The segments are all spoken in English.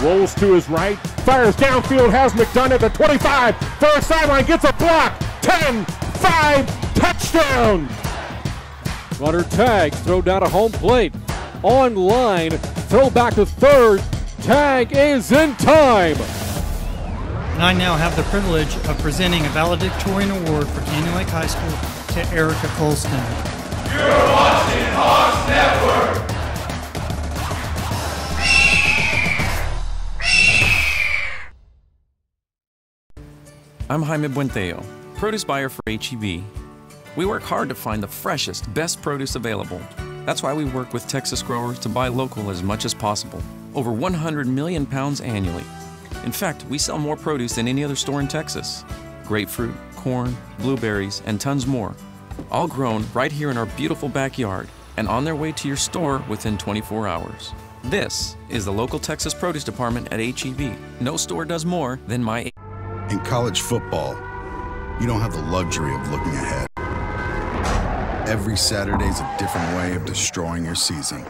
Rolls to his right, fires downfield, has McDonough at the 25, far sideline, gets a block, 10, 5, touchdown! Runner tags, throw down to home plate. On line, throw back to third, tag is in time! And I now have the privilege of presenting a valedictorian award for Canyon Lake High School to Erica Colston. You're watching Hawks Network! I'm Jaime Buenteo, produce buyer for H-E-B. We work hard to find the freshest, best produce available. That's why we work with Texas growers to buy local as much as possible. Over 100 million pounds annually. In fact, we sell more produce than any other store in Texas. Grapefruit, corn, blueberries, and tons more. All grown right here in our beautiful backyard and on their way to your store within 24 hours. This is the local Texas produce department at H-E-B. No store does more than my. In college football, you don't have the luxury of looking ahead. Every Saturday's a different way of destroying your season.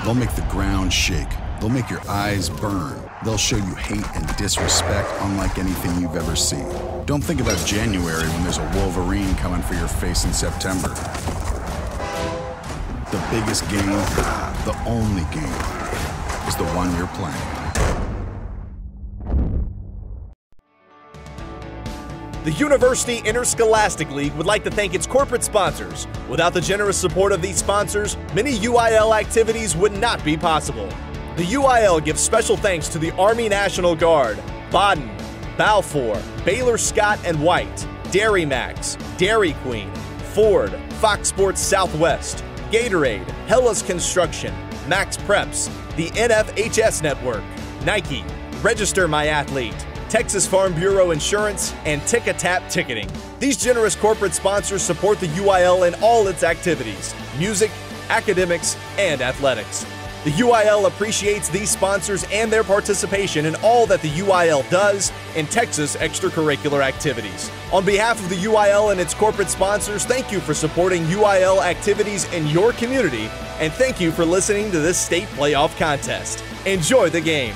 They'll make the ground shake. They'll make your eyes burn. They'll show you hate and disrespect unlike anything you've ever seen. Don't think about January when there's a Wolverine coming for your face in September. The biggest game, the only game, is the one you're playing. The University Interscholastic League would like to thank its corporate sponsors. Without the generous support of these sponsors, many UIL activities would not be possible. The UIL gives special thanks to the Army National Guard, Baden, Balfour, Baylor Scott and White, Dairy Max, Dairy Queen, Ford, Fox Sports Southwest, Gatorade, Hellas Construction, Max Preps, the NFHS Network, Nike, Register My Athlete, Texas Farm Bureau Insurance, and Tick-A-Tap Ticketing. These generous corporate sponsors support the UIL in all its activities, music, academics, and athletics. The UIL appreciates these sponsors and their participation in all that the UIL does in Texas extracurricular activities. On behalf of the UIL and its corporate sponsors, thank you for supporting UIL activities in your community, and thank you for listening to this state playoff contest. Enjoy the game.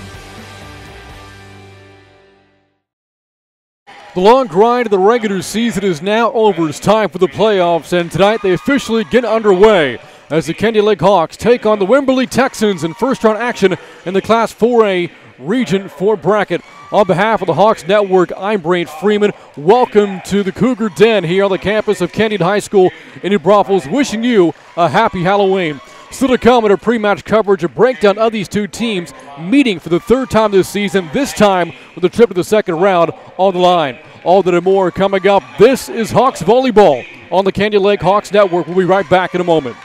The long grind of the regular season is now over. It's time for the playoffs, and tonight they officially get underway as the Canyon Lake Hawks take on the Wimberley Texans in first-round action in the Class 4A Region 4 bracket. On behalf of the Hawks Network, I'm Brain Freeman. Welcome to the Cougar Den here on the campus of Canyon High School in New Braunfels, wishing you a happy Halloween. Still to come in our pre-match coverage, a breakdown of these two teams meeting for the third time this season, this time with a trip to the second round on the line. All that and more coming up. This is Hawks Volleyball on the Canyon Lake Hawks Network. We'll be right back in a moment.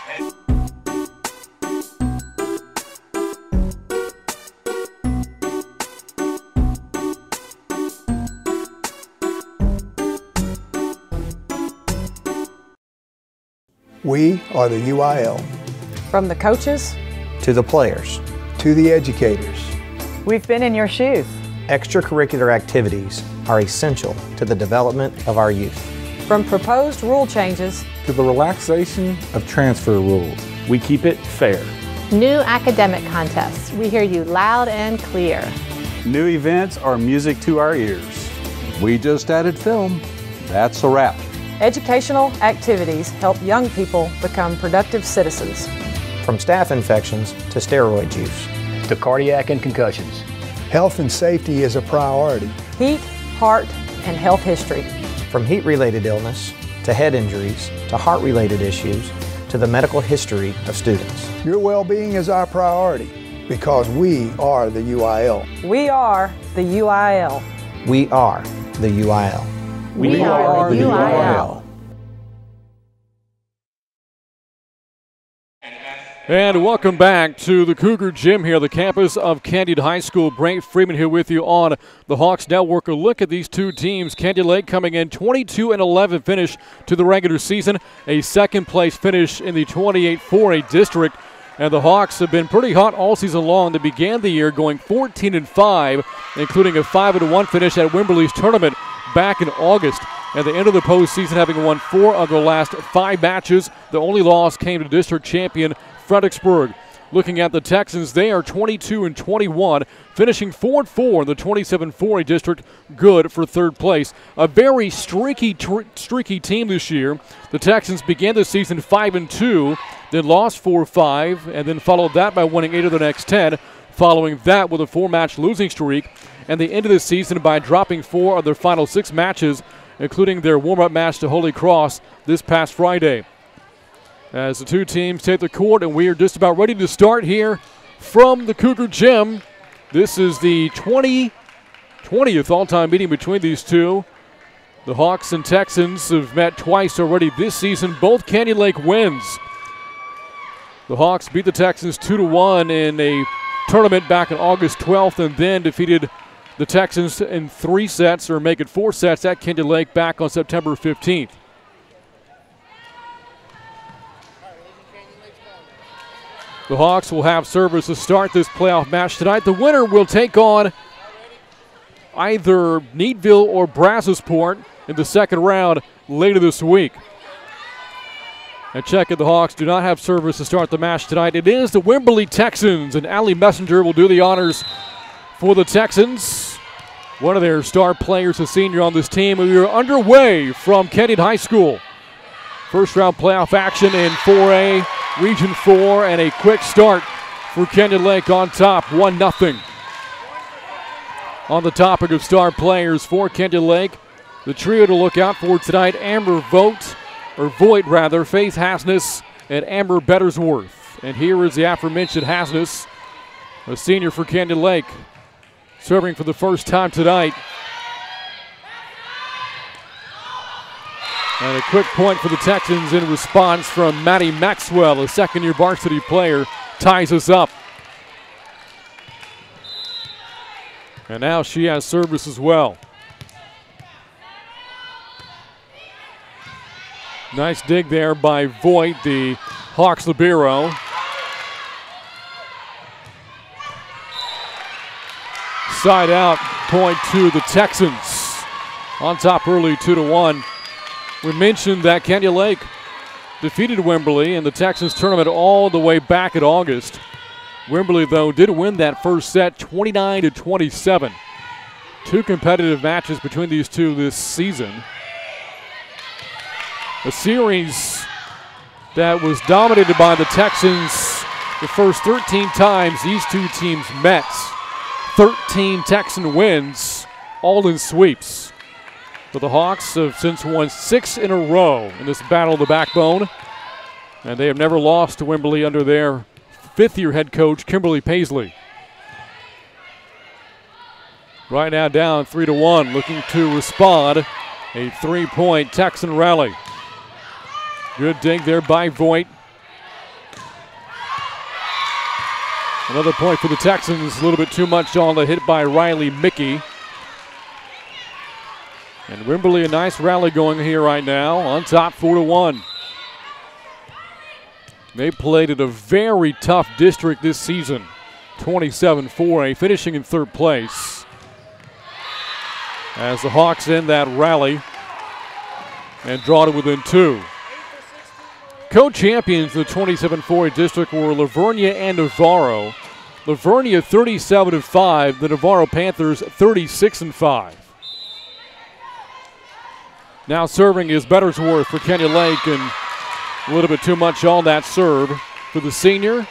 We are the UIL. From the coaches to the players to the educators. We've been in your shoes. Extracurricular activities are essential to the development of our youth. From proposed rule changes to the relaxation of transfer rules, we keep it fair. New academic contests, we hear you loud and clear. New events are music to our ears. We just added film. That's a wrap. Educational activities help young people become productive citizens. From staph infections to steroid use. To cardiac and concussions. Health and safety is a priority. Heat, heart, and health history. From heat-related illness to head injuries to heart-related issues to the medical history of students. Your well-being is our priority because we are the UIL. We are the UIL. We are the UIL. We are the UIL. And welcome back to the Cougar Gym here, the campus of Canyon High School. Brent Freeman here with you on the Hawks Network. A look at these two teams. Canyon Lake coming in 22-11 finish to the regular season, a second-place finish in the 28-4A district. And the Hawks have been pretty hot all season long. They began the year going 14-5, including a 5-1 finish at Wimberley's tournament back in August. At the end of the postseason, having won 4 of their last 5 matches, the only loss came to district champion Fredericksburg. Looking at the Texans, they are 22-21, finishing 4-4 in the 27-4A district, good for third place. A very streaky team this year. The Texans began the season 5-2, then lost 4-5, and then followed that by winning 8 of the next 10, following that with a 4-match losing streak, and they ended the season by dropping 4 of their final 6 matches, including their warm-up match to Holy Cross this past Friday. As the two teams take the court, and we are just about ready to start here from the Cougar Gym. This is the 20th all-time meeting between these two. The Hawks and Texans have met twice already this season, both Canyon Lake wins. The Hawks beat the Texans 2-1 in a tournament back on August 12th, and then defeated the Texans in 3 sets, or make it 4 sets, at Canyon Lake back on September 15th. The Hawks will have service to start this playoff match tonight. The winner will take on either Needville or Brazosport in the second round later this week. And check it, the Hawks do not have service to start the match tonight. It is the Wimberley Texans, and Allie Messenger will do the honors for the Texans. One of their star players, a senior on this team. We are underway from Canyon High School. First round playoff action in 4A, Region 4, and a quick start for Canyon Lake on top, 1-0. On the topic of star players for Canyon Lake, the trio to look out for tonight: Amber Voigt, Faith Hasness, and Amber Bettersworth. And here is the aforementioned Hasness, a senior for Canyon Lake, serving for the first time tonight. And a quick point for the Texans in response from Maddie Maxwell, a second-year varsity player, ties us up. And now she has service as well. Nice dig there by Voigt, the Hawks libero. Side out point to the Texans. On top early, 2-1. We mentioned that Canyon Lake defeated Wimberley in the Texans tournament all the way back in August. Wimberley, though, did win that first set 29-27. 2 competitive matches between these two this season. A series that was dominated by the Texans the first 13 times these two teams met. 13 Texan wins, all in sweeps. But the Hawks have since won 6 in a row in this battle of the backbone, and they have never lost to Wimberley under their 5th-year head coach, Kimberly Paisley. Right now down 3-1, looking to respond. A 3-point Texan rally. Good dig there by Voigt. Another point for the Texans, a little bit too much on the hit by Riley Mickey. And Wimberley, a nice rally going here right now, on top 4-1. They played at a very tough district this season, 27-4A, finishing in 3rd place. As the Hawks end that rally and draw to within 2. Co-champions in the 27-4A district were Lavernia and Navarro. Lavernia 37-5, the Navarro Panthers 36-5. Now serving is Bettersworth for Canyon Lake, and a little bit too much on that serve for the senior,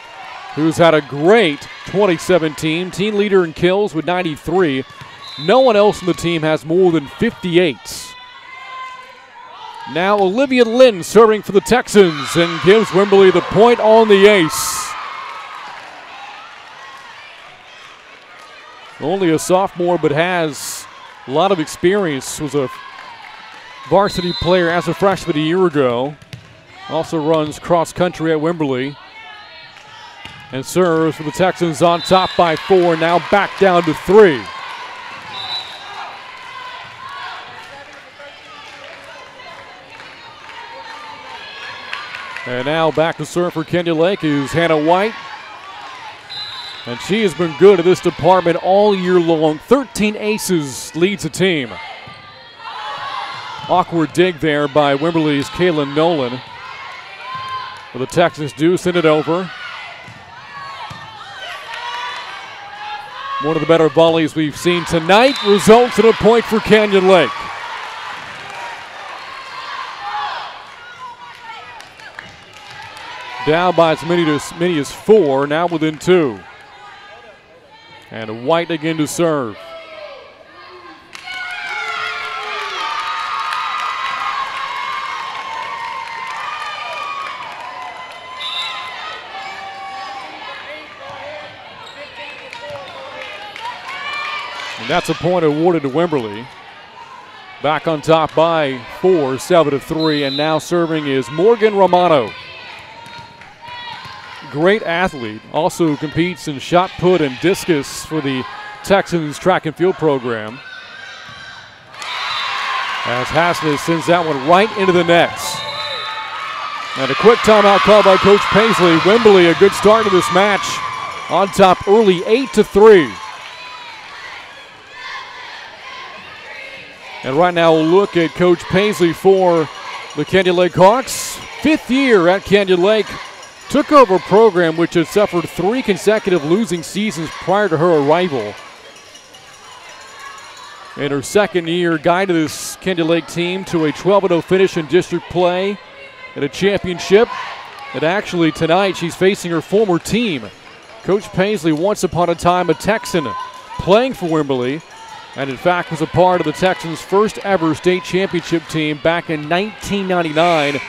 who's had a great 2017. Team leader in kills with 93. No one else in the team has more than 58. Now Olivia Lynn serving for the Texans and gives Wimberley the point on the ace. Only a sophomore, but has a lot of experience. Was a varsity player as a freshman a year ago. Also runs cross country at Wimberley. And serves for the Texans on top by 4, now back down to 3. And now back to serve for Canyon Lake is Hannah White. And she has been good at this department all year long. 13 aces leads the team. Awkward dig there by Wimberley's Kaylin Nolan. But the Texans do send it over. One of the better volleys we've seen tonight results in a point for Canyon Lake. Down by as many as 4, now within 2. And White again to serve. And that's a point awarded to Wimberley. Back on top by 4, 7-3, and now serving is Morgan Romano. Great athlete, also competes in shot put and discus for the Texans track and field program. As Hassner sends that one right into the nets. And a quick timeout call by Coach Paisley. Wimberley, a good start to this match. On top early, 8-3. And right now we'll look at Coach Paisley for the Canyon Lake Hawks. 5th year at Canyon Lake. Took over a program which had suffered 3 consecutive losing seasons prior to her arrival. In her 2nd year, guided this Canyon Lake team to a 12-0 finish in district play at a championship. And actually tonight she's facing her former team. Coach Paisley, once upon a time a Texan, playing for Wimberley, and in fact was a part of the Texans' first ever state championship team back in 1999.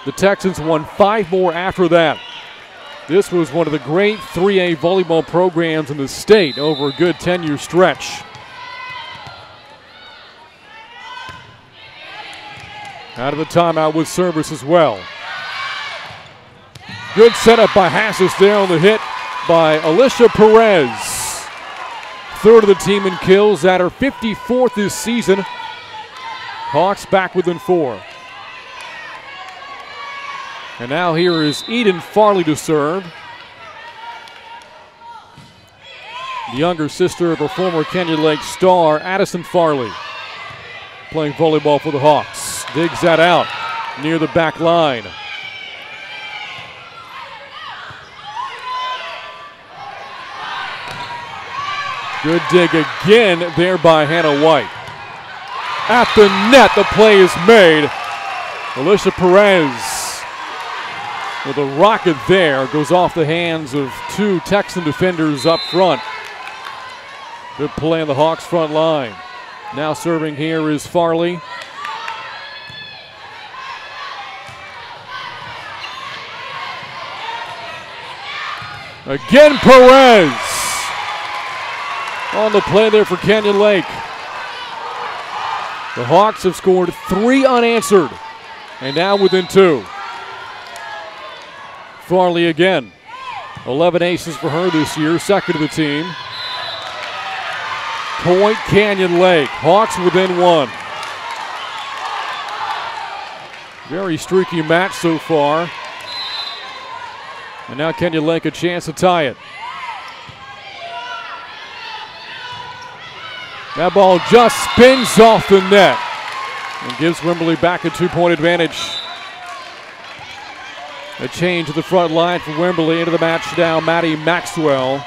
The Texans won 5 more after that. This was one of the great 3A volleyball programs in the state over a good 10-year stretch. Out of the timeout with service as well. Good setup by Hassis there on the hit by Alicia Perez. 3rd of the team in kills at her 54th this season. Hawks back within 4. And now here is Eden Farley to serve. The younger sister of her former Canyon Lake star, Addison Farley, playing volleyball for the Hawks. Digs that out near the back line. Good dig again there by Hannah White. At the net, the play is made. Alicia Perez with a rocket there, goes off the hands of 2 Texan defenders up front. Good play on the Hawks front line. Now serving here is Farley. Again Perez on the play there for Canyon Lake. The Hawks have scored 3 unanswered and now within 2. Farley again. 11 aces for her this year, 2nd of the team. Point Canyon Lake. Hawks within 1. Very streaky match so far. And now Canyon Lake a chance to tie it. That ball just spins off the net and gives Wimberley back a 2-point advantage. A change to the front line for Wimberley. Into the match now, Maddie Maxwell.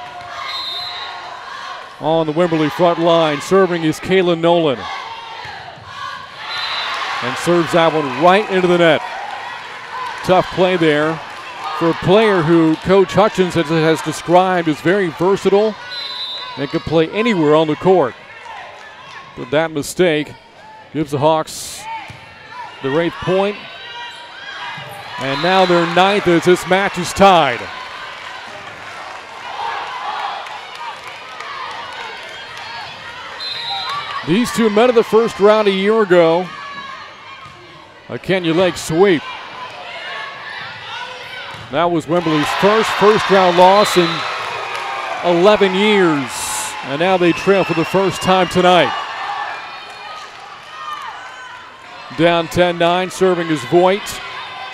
On the Wimberley front line, serving is Kayla Nolan. And serves that one right into the net. Tough play there for a player who Coach Hutchins has described as very versatile and can play anywhere on the court. But that mistake gives the Hawks the 8th point. And now they're 9th as this match is tied. These 2 met in the first round a year ago. A Canyon Lake sweep. That was Wimberley's first round loss in 11 years. And now they trail for the first time tonight. Down 10-9, serving is Voigt.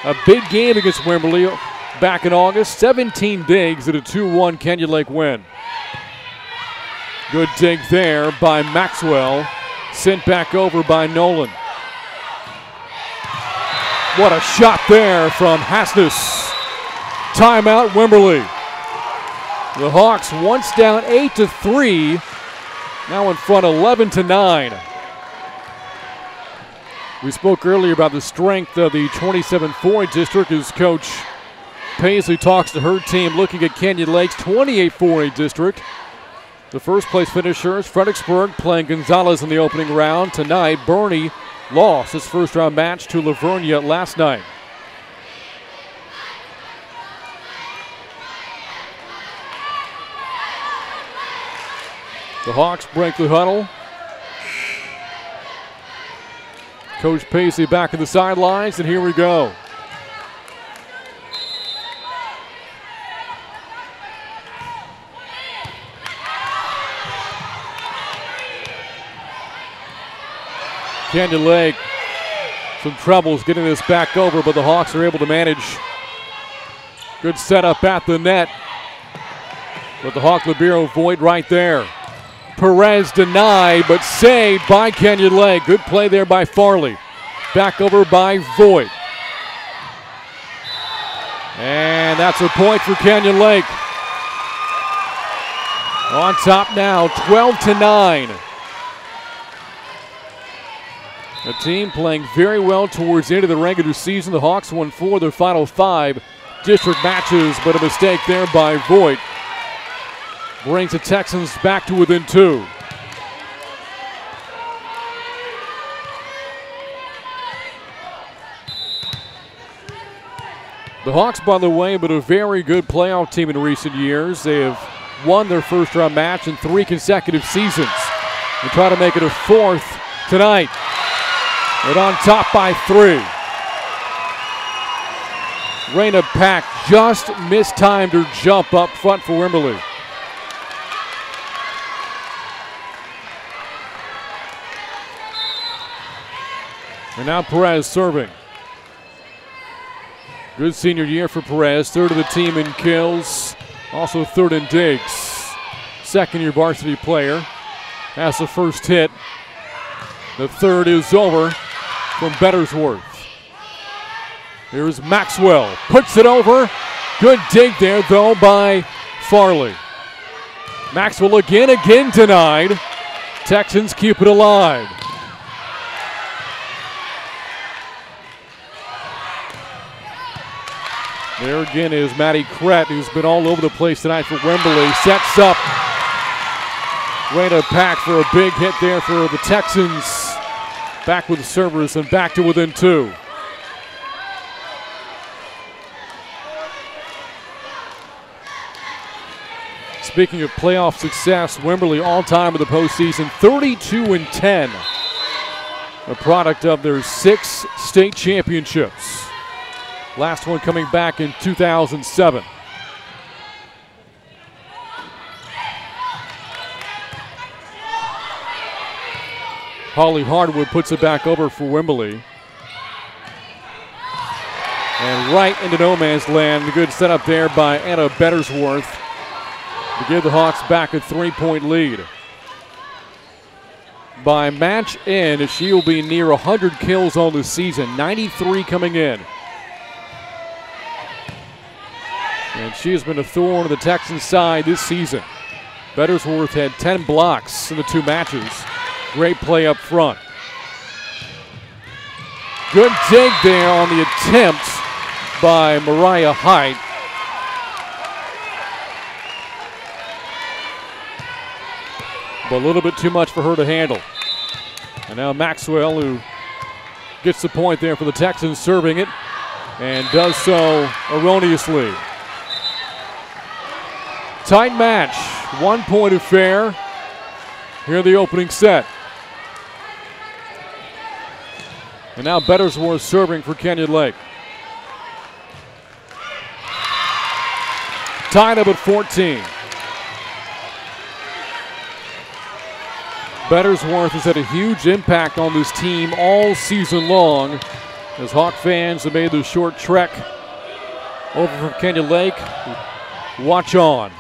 A big game against Wimberley back in August. 17 digs at a 2-1 Canyon Lake win. Good dig there by Maxwell. Sent back over by Nolan. What a shot there from Hasness. Timeout Wimberley. The Hawks once down 8-3, now in front 11-9. We spoke earlier about the strength of the 27-4 district as Coach Paisley talks to her team looking at Canyon Lake's 28-4 district. The first place finishers, Fredericksburg playing Gonzales in the opening round. Tonight, Bernie lost his first round match to Lavernia last night. The Hawks break the huddle. Coach Paisley back at the sidelines, and here we go. Canyon Lake, some troubles getting this back over, but the Hawks are able to manage. Good setup at the net. But the Hawk Libero void right there. Perez denied, but saved by Canyon Lake. Good play there by Farley. Back over by Voigt. And that's a point for Canyon Lake. On top now, 12-9. A team playing very well towards the end of the regular season. The Hawks won 4 of their final 5 district matches, but a mistake there by Voigt brings the Texans back to within 2. The Hawks, by the way, have been a very good playoff team in recent years. They have won their first round match in 3 consecutive seasons. They try to make it a 4th tonight. But on top by 3. Raina Pack just mistimed her jump up front for Wimberley. And now Perez serving. Good senior year for Perez. 3rd of the team in kills. Also 3rd in digs. 2nd-year varsity player. Has the first hit. The 3rd is over from Bettersworth. Here's Maxwell. Puts it over. Good dig there, though, by Farley. Maxwell again denied. Texans keep it alive. There again is Maddie Krett, who's been all over the place tonight for Wimberley. Sets up Raina Pack for a big hit there for the Texans. Back with the servers and back to within 2. Speaking of playoff success, Wimberley all-time in the postseason, 32-10. A product of their 6 state championships. Last one coming back in 2007. Holly Hardwood puts it back over for Wimberley. And right into no man's land. A good setup there by Anna Bettersworth to give the Hawks back a 3-point lead. By match end, she will be near 100 kills on the season, 93 coming in. And she has been a thorn in the Texans' side this season. Bettersworth had 10 blocks in the 2 matches. Great play up front. Good dig there on the attempt by Mariah Height. But a little bit too much for her to handle. And now Maxwell, who gets the point there for the Texans, serving it, and does so erroneously. Tight match, 1-point affair. Here the opening set. And now Bettersworth serving for Canyon Lake. Tied up at 14. Bettersworth has had a huge impact on this team all season long, as Hawk fans have made the short trek over from Canyon Lake. Watch on.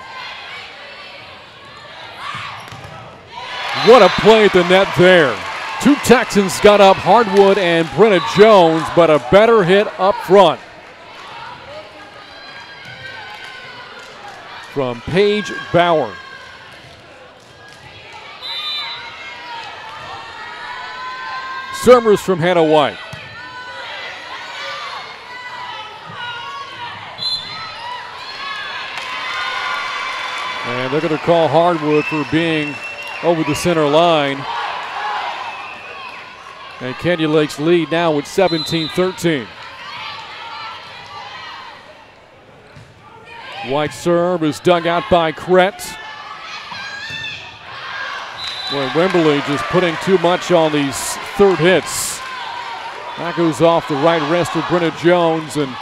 What a play at the net there. 2 Texans got up, Hardwood and Brenna Jones, but a better hit up front from Paige Bauer. Servers from Hannah White. And they're going to call Hardwood for being over the center line. And Canyon Lake's lead now with 17-13. White serve is dug out by Kretz. Boy, Wimberley just putting too much on these third hits. That goes off the right wrist of Brenna Jones, and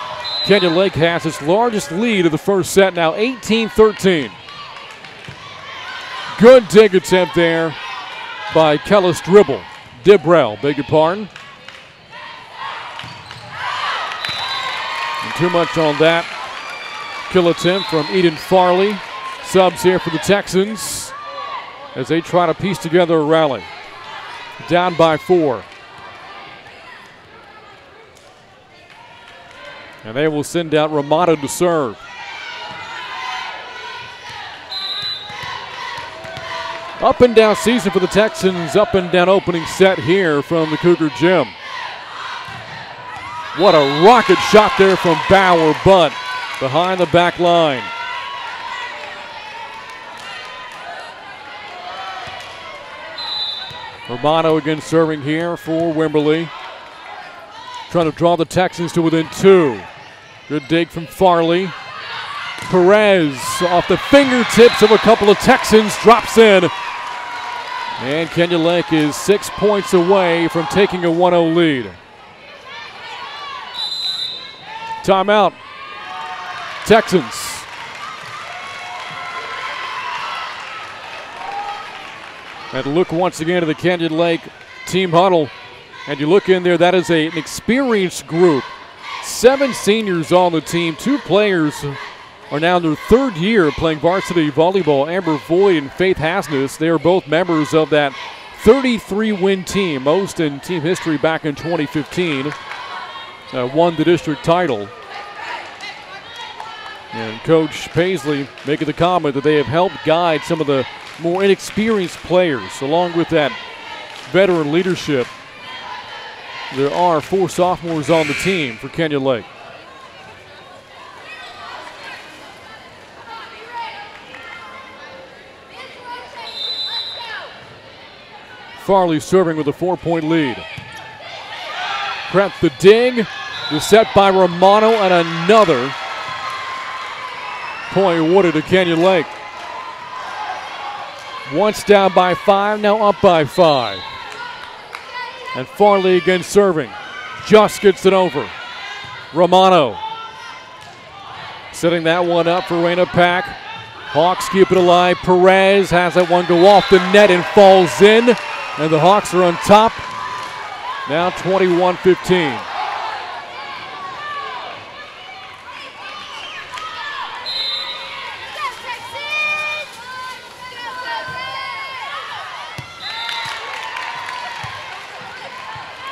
Canyon Lake has its largest lead of the first set now, 18-13. Good dig attempt there by Kellis Dibrell, beg your pardon. And too much on that kill attempt from Eden Farley. Subs here for the Texans as they try to piece together a rally. Down by 4. And they will send out Romano to serve. Up and down season for the Texans, up and down opening set here from the Cougar Gym. What a rocket shot there from Bauer, but behind the back line. Romano again serving here for Wimberley. Trying to draw the Texans to within 2. Good dig from Farley. Perez off the fingertips of a couple of Texans drops in. And Canyon Lake is 6 points away from taking a 1-0 lead. Timeout. Texans. And look once again at the Canyon Lake team huddle. And you look in there, that is an experienced group. 7 seniors on the team. 2 players are now in their 3rd year playing varsity volleyball. Amber Voigt and Faith Hasness. They are both members of that 33-win team, most in team history back in 2015. Won the district title. And Coach Paisley making the comment that they have helped guide some of the more inexperienced players, along with that veteran leadership. There are 4 sophomores on the team for Canyon Lake. Farley serving with a 4-point lead. Prep the dig. The set by Romano, and another point awarded to Canyon Lake. Once down by 5, now up by 5. And Farley again serving. Just gets it over. Romano setting that one up for Raina Pack. Hawks keep it alive. Perez has that one go off the net and falls in. And the Hawks are on top. Now 21-15.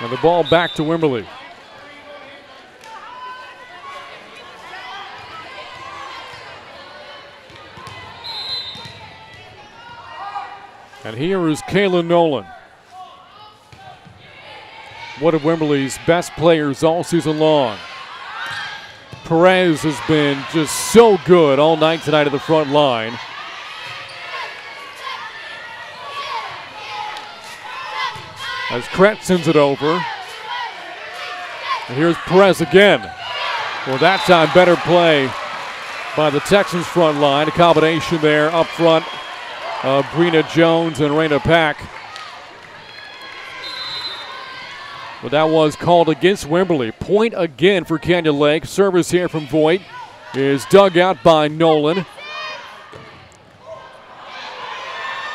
And the ball back to Wimberley. And here is Kayla Nolan. One of Wimberley's best players all season long. Perez has been just so good all night tonight at the front line. As Kretz sends it over. And here's Perez again. Well, that time better play by the Texans front line. A combination there up front of Brenna Jones and Raina Pack. But that was called against Wimberley. Point again for Canyon Lake. Service here from Voigt is dug out by Nolan.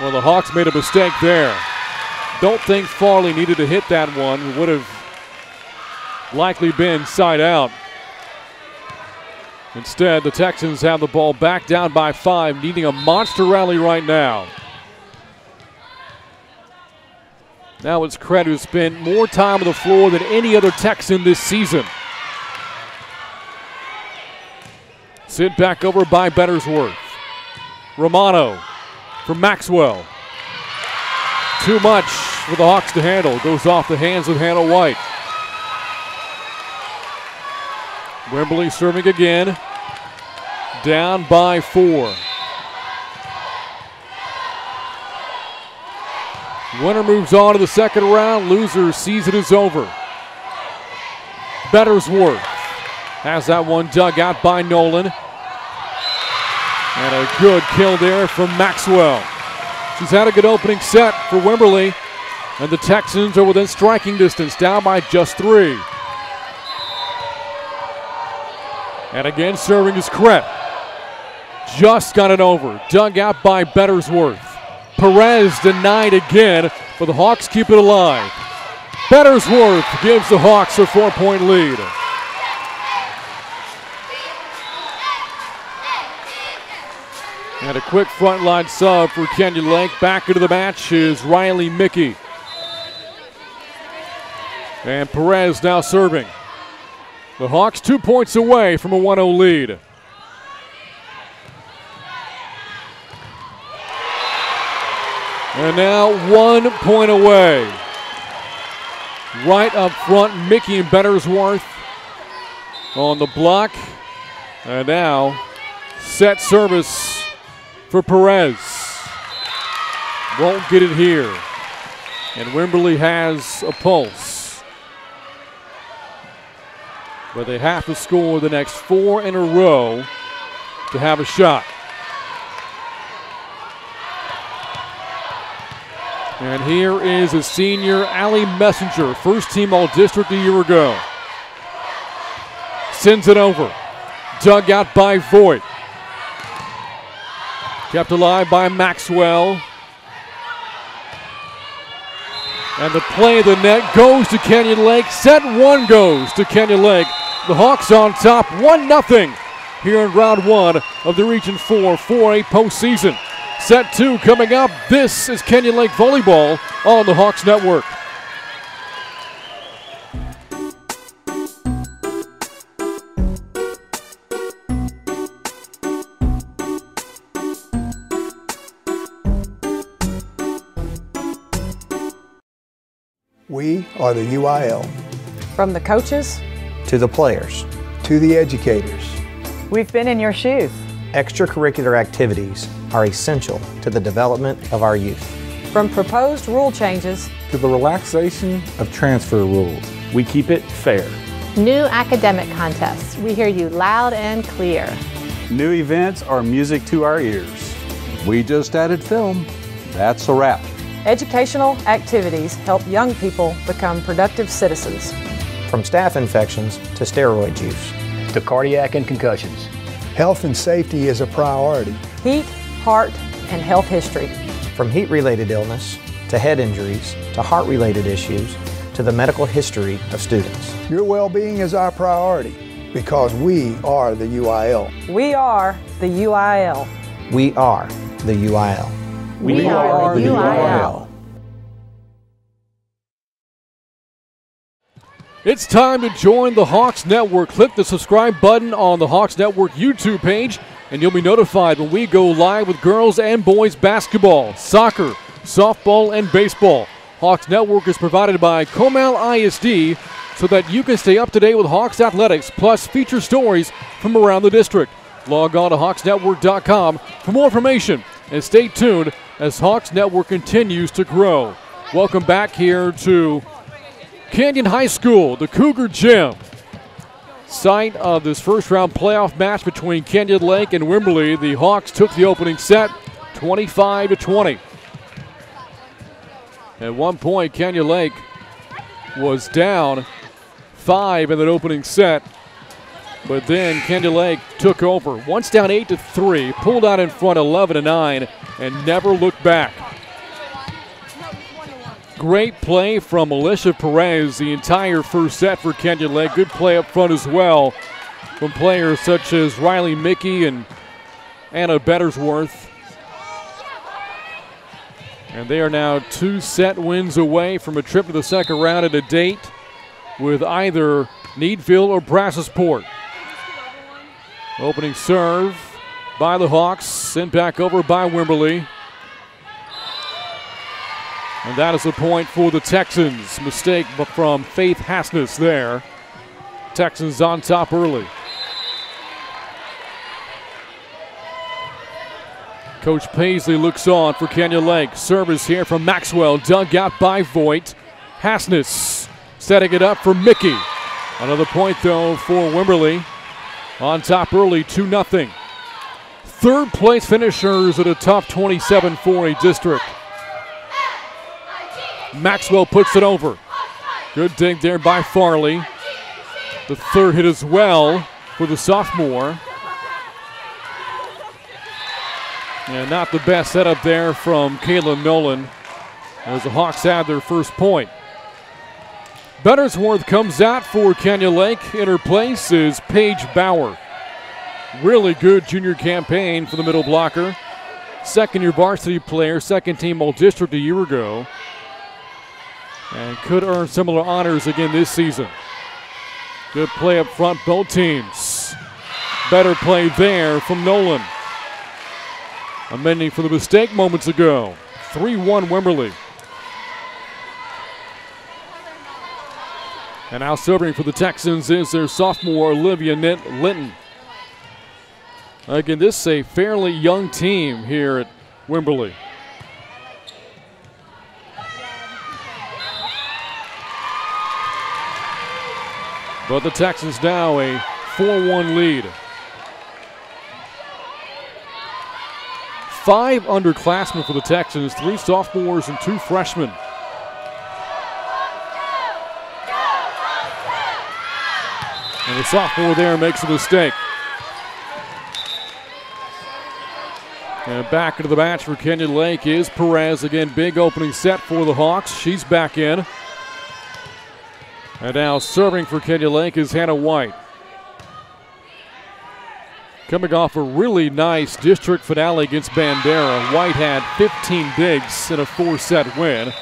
Well, the Hawks made a mistake there. Don't think Farley needed to hit that one. It would have likely been side out. Instead, the Texans have the ball back down by 5, needing a monster rally right now. Now it's Cred, who spent more time on the floor than any other Texan this season. Sent back over by Bettersworth. Romano from Maxwell. Too much for the Hawks to handle. Goes off the hands of Hannah White. Wimberley serving again. Down by 4. Winner moves on to the second round. Loser sees it is over. Bettersworth has that one dug out by Nolan. And a good kill there from Maxwell. She's had a good opening set for Wimberley. And the Texans are within striking distance, down by just 3. And again, serving is Kret. Just got it over. Dug out by Bettersworth. Perez denied again, but the Hawks keep it alive. Bettersworth gives the Hawks a 4-point lead. And a quick front line sub for Canyon Lake. Back into the match is Riley Mickey. And Perez now serving. The Hawks 2 points away from a 1-0 lead. And now 1 point away. Right up front, Mickey and Bettersworth on the block. And now set service for Perez. Won't get it here. And Wimberley has a pulse. But they have to score the next 4 in a row to have a shot. And here is a senior, Allie Messenger, first team All-District a year ago. Sends it over. Dug out by Voigt. Kept alive by Maxwell. And the play of the net goes to Canyon Lake. Set 1 goes to Canyon Lake. The Hawks on top, 1-0 here in round 1 of the Region 4 4A postseason. Set 2 coming up. This is Canyon Lake Volleyball on the Hawks Network. We are the UIL. From the coaches to the players, to the educators. We've been in your shoes. Extracurricular activities are essential to the development of our youth. From proposed rule changes to the relaxation of transfer rules, we keep it fair. New academic contests, we hear you loud and clear. New events are music to our ears. We just added film. That's a wrap. Educational activities help young people become productive citizens. From staph infections to steroid use, to cardiac and concussions. Health and safety is a priority. Heat, heart, and health history. From heat-related illness to head injuries to heart-related issues to the medical history of students. Your well-being is our priority because we are the UIL. We are the UIL. We are the UIL. We are the UIL. It's time to join the Hawks Network. Click the subscribe button on the Hawks Network YouTube page, and you'll be notified when we go live with girls and boys basketball, soccer, softball, and baseball. Hawks Network is provided by Comal ISD so that you can stay up to date with Hawks athletics, plus feature stories from around the district. Log on to hawksnetwork.com for more information, and stay tuned as Hawks Network continues to grow. Welcome back here to Canyon High School, the Cougar Gym. Site of this first round playoff match between Canyon Lake and Wimberley. The Hawks took the opening set 25-20. At one point, Canyon Lake was down 5 in that opening set, but then Canyon Lake took over. Once down 8-3, pulled out in front 11-9, and never looked back. Great play from Alicia Perez the entire first set for Canyon Lake. Good play up front as well from players such as Riley Mickey and Anna Bettersworth. And they are now 2 set wins away from a trip to the second round at a date with either Needville or Brassasport. Opening serve by the Hawks, sent back over by Wimberley. And that is a point for the Texans. Mistake from Faith Hasness there. Texans on top early. Coach Paisley looks on for Canyon Lake. Service here from Maxwell, dug out by Voigt. Hasness setting it up for Mickey. Another point though for Wimberley. On top early, 2-0. Third place finishers at a tough 27 for a district. Maxwell puts it over. Good dig there by Farley. The third hit as well for the sophomore. And not the best setup there from Kayla Nolan as the Hawks add their first point. Bettersworth comes out for Canyon Lake. In her place is Paige Bauer. Really good junior campaign for the middle blocker. Second-year varsity player, second team All-District a year ago. And could earn similar honors again this season. Good play up front, both teams. Better play there from Nolan. Amending for the mistake moments ago. 3-1 Wimberley. And now serving for the Texans is their sophomore Olivia Linton. Again, this is a fairly young team here at Wimberley. But the Texans now a 4-1 lead. 5 underclassmen for the Texans, 3 sophomores and 2 freshmen. And the sophomore there makes a mistake. And back into the match for Canyon Lake is Perez. Again, big opening set for the Hawks. She's back in. And now serving for Canyon Lake is Hannah White. Coming off a really nice district finale against Bandera, White had 15 digs in a 4-set win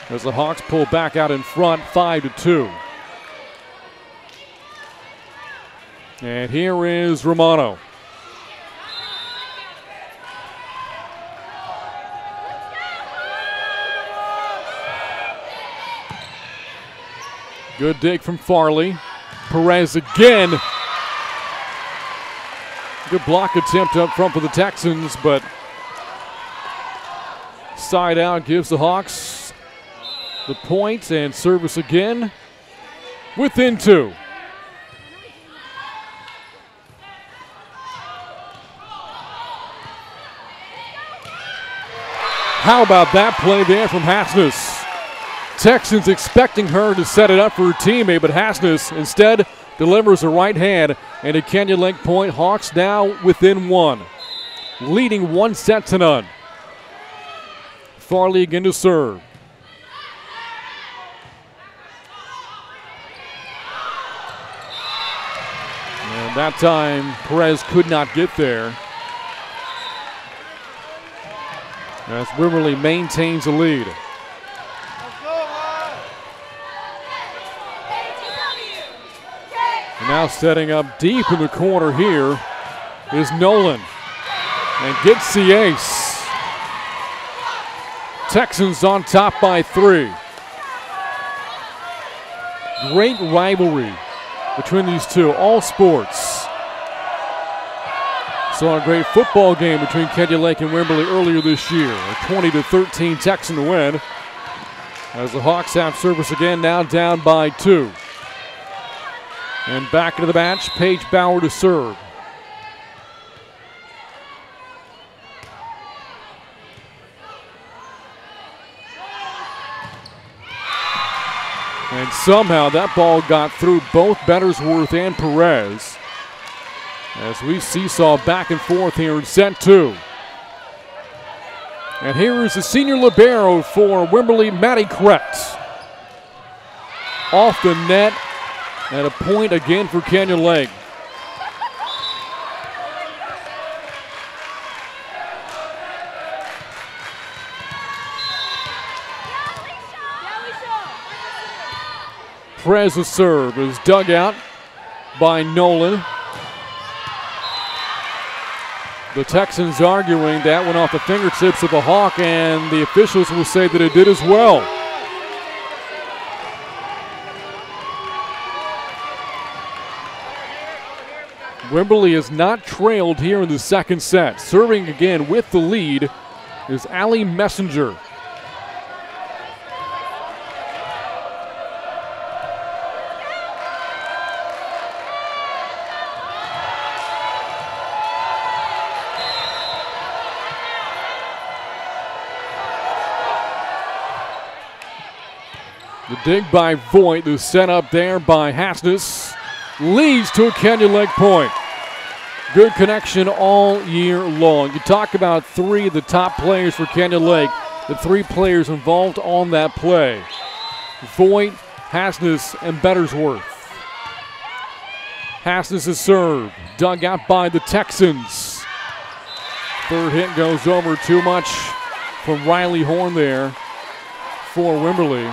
as the Hawks pull back out in front 5-2. And here is Romano. Good dig from Farley. Perez again. Good block attempt up front for the Texans, but side out gives the Hawks the point, and service again within 2. How about that play there from Hasness? Texans expecting her to set it up for her teammate, but Hasness instead delivers a right hand and a Canyon Lake point. Hawks now within 1, leading 1-0. Farley again to serve. And that time Perez could not get there as Wimberley maintains the lead. Now setting up deep in the corner here is Nolan. And gets the ace. Texans on top by 3. Great rivalry between these two, all sports. Saw a great football game between Canyon Lake and Wimberley earlier this year. A 20-13 Texan win. As the Hawks have service again, now down by 2. And back into the match, Paige Bauer to serve. And somehow that ball got through both Bettersworth and Perez as we seesaw back and forth here in set 2. And here is the senior libero for Wimberley, Maddie Kretz. Off the net. And a point again for Canyon Lake. Perez's serve is dug out by Nolan. The Texans arguing that went off the fingertips of the Hawk, and the officials will say that it did as well. Wimberley is not trailed here in the second set. Serving again with the lead is Allie Messenger. The dig by Voigt, the setup there by Hasness, leads to a Canyon Lake point. Good connection all year long. You talk about three of the top players for Canyon Lake, the three players involved on that play. Voigt, Hasness, and Bettersworth. Hasness' serve, dug out by the Texans. Third hit goes over, too much from Riley Horn there for Wimberley.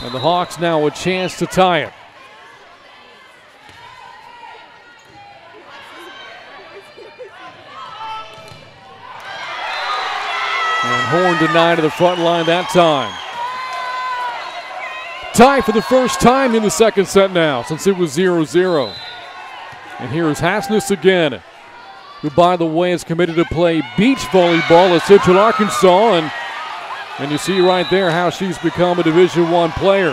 And the Hawks now a chance to tie it. And Horn denied to the front line that time. Tie for the first time in the second set now since it was 0-0. And here is Hasness again, who, by the way, is committed to play beach volleyball at Central Arkansas. And you see right there how she's become a Division I player.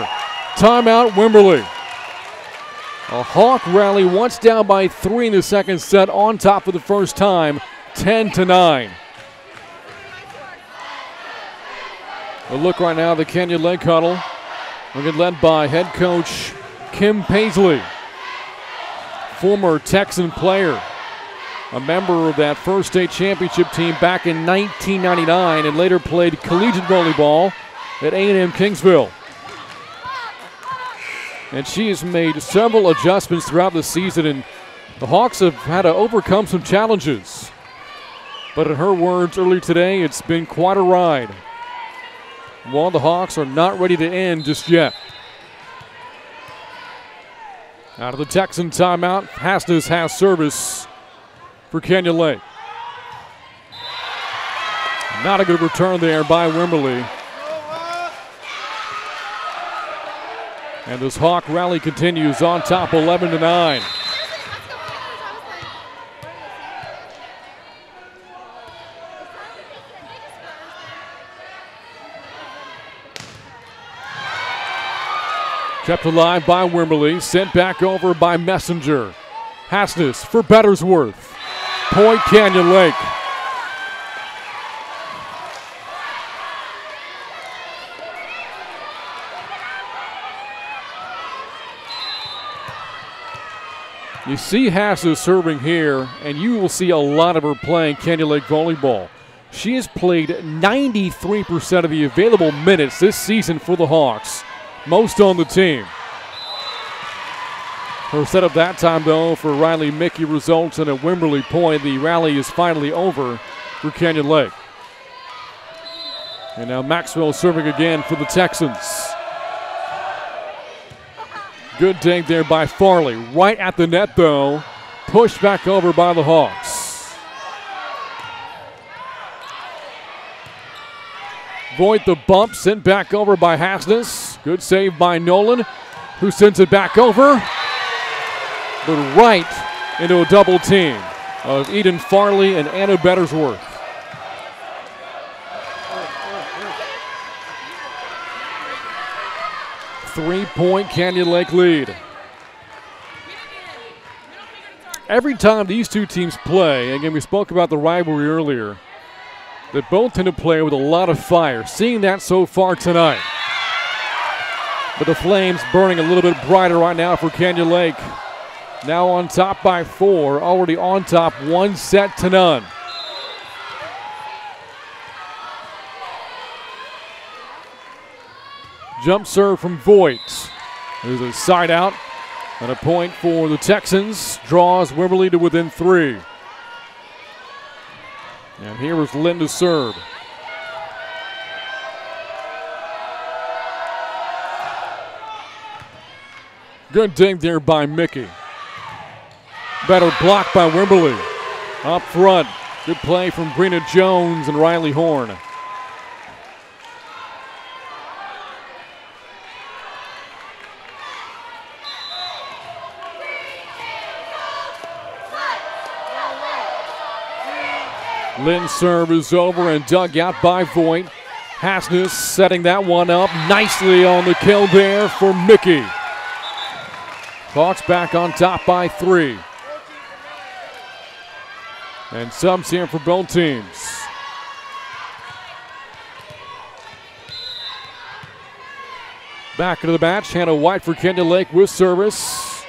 Timeout, Wimberley. A Hawk rally once down by 3 in the second set, on top for the first time, 10-9. A look right now at the Canyon Lake huddle. We're led by head coach Kim Paisley, former Texan player, a member of that first state championship team back in 1999, and later played collegiate volleyball at A&M Kingsville. And she has made several adjustments throughout the season, and the Hawks have had to overcome some challenges. But in her words earlier today, it's been quite a ride. Well, the Hawks are not ready to end just yet. Out of the Texan timeout, Hasness has service for Canyon Lake. Not a good return there by Wimberley. And this Hawk rally continues on top, 11-9. Kept alive by Wimberley, sent back over by Messenger. Hasness for Bettersworth. Point Canyon Lake. You see Hasses serving here, and you will see a lot of her playing Canyon Lake volleyball. She has played 93% of the available minutes this season for the Hawks, most on the team. Her setup that time, though, for Riley Mickey results in a Wimberley point. The rally is finally over for Canyon Lake. And now Maxwell serving again for the Texans. Good dig there by Farley. Right at the net, though. Pushed back over by the Hawks. Voigt the bump, sent back over by Hasness. Good save by Nolan, who sends it back over. But right into a double team of Eden Farley and Anna Bettersworth. Three-point Canyon Lake lead. Every time these two teams play, again, we spoke about the rivalry earlier, that both tend to play with a lot of fire. Seeing that so far tonight. But the flames burning a little bit brighter right now for Canyon Lake. Now on top by 4, already on top 1-0. Jump serve from Voigt. There's a side out and a point for the Texans. Draws Wimberley to within 3. And here is Linda's serve. Good dig there by Mickey. Better block by Wimberley. Up front, good play from Brina Jones and Riley Horn. Lynn's serve is over and dug out by Voigt. Hasness setting that one up nicely on the kill there for Mickey. Hawks back on top by 3. And subs here for both teams. Back into the match, Hannah White for Canyon Lake with service.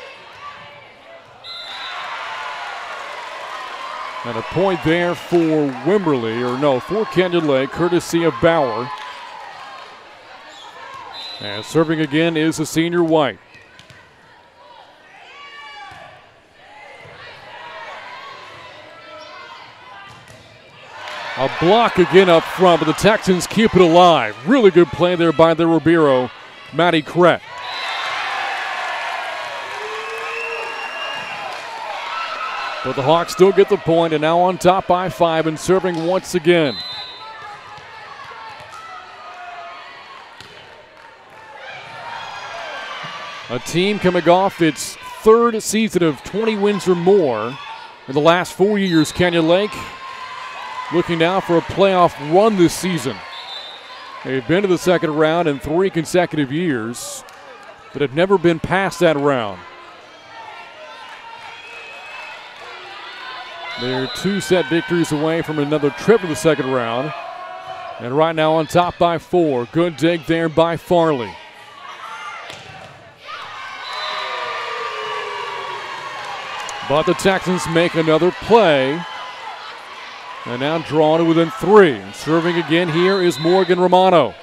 And a point there for Wimberley, for Canyon Lake, courtesy of Bauer. And serving again is the senior White. A block again up front, but the Texans keep it alive. Really good play there by the Ribeiro, Maddie Krett. But the Hawks still get the point and now on top by 5 and serving once again. A team coming off its 3rd season of 20 wins or more in the last 4 years. Canyon Lake looking now for a playoff run this season. They've been to the second round in 3 consecutive years, but have never been past that round. They're 2 set victories away from another trip to the second round. And right now on top by 4. Good dig there by Farley. But the Texans make another play. And now drawn to within 3. And serving again here is Morgan Romano.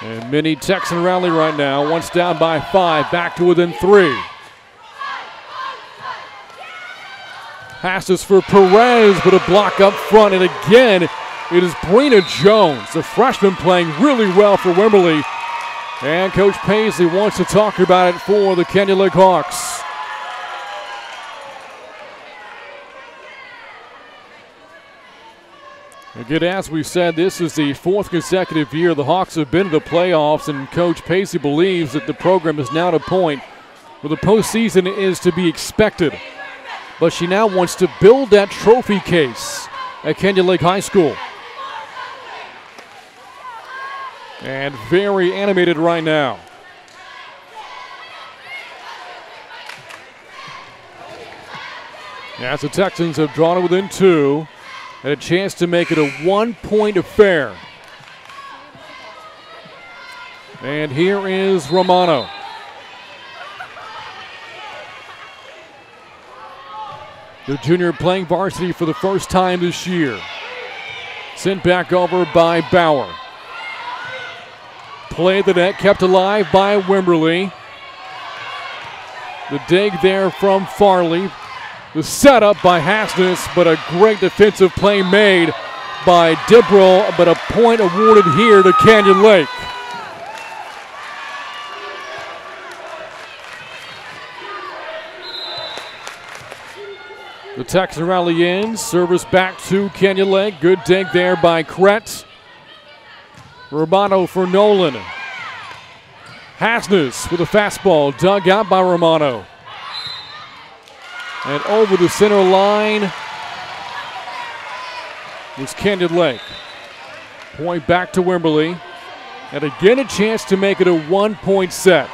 And mini Texan rally right now. Once down by 5. Back to within 3. Passes for Perez, but a block up front. And again, it is Brina Jones, the freshman, playing really well for Wimberley. And Coach Paisley wants to talk about it for the Canyon Lake Hawks. Again, as we said, this is the 4th consecutive year the Hawks have been to the playoffs, and Coach Paisley believes that the program is now at a point where the postseason is to be expected. But she now wants to build that trophy case at Canyon Lake High School. And very animated right now. As the Texans have drawn it within 2, and a chance to make it a 1-point affair. And here is Romano. The junior playing varsity for the first time this year. Sent back over by Bauer. Play the net, kept alive by Wimberley. The dig there from Farley. The setup by Hasness, but a great defensive play made by Dibrow, but a point awarded here to Canyon Lake. The Texan rally in, service back to Canyon Lake. Good dig there by Krett. Romano for Nolan. Hasness with a fastball, dug out by Romano. And over the center line was Canyon Lake. Point back to Wimberley. And again a chance to make it a 1-point set.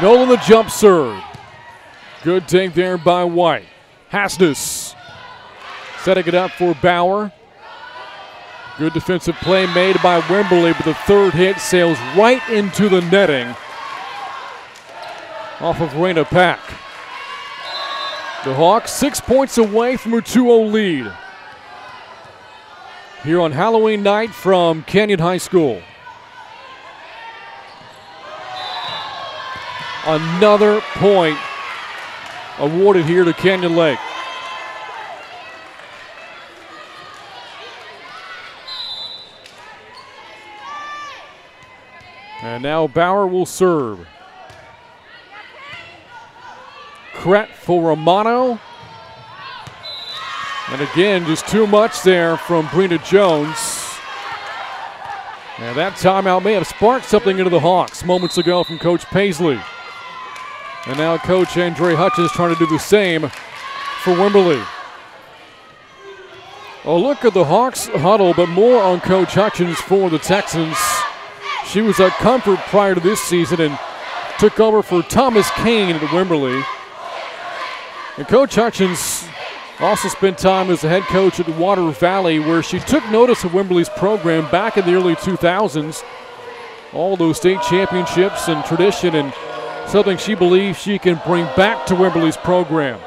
Nolan the jump serve. Good dig there by White. Hasness setting it up for Bauer. Good defensive play made by Wimberley, but the third hit sails right into the netting off of Raina Pack. The Hawks 6 points away from a 2-0 lead here on Halloween night from Canyon High School. Another point awarded here to Canyon Lake. And now Bauer will serve. Kret for Romano. And again, just too much there from Brina Jones. And that timeout may have sparked something into the Hawks moments ago from Coach Paisley. And now Coach Andre Hutchins trying to do the same for Wimberley. A look at the Hawks huddle, but more on Coach Hutchins for the Texans. She was at Comfort prior to this season and took over for Thomas Kane at Wimberley. And Coach Hutchins also spent time as the head coach at Water Valley, where she took notice of Wimberley's program back in the early 2000s. All those state championships and tradition, and something she believes she can bring back to Wimberley's program.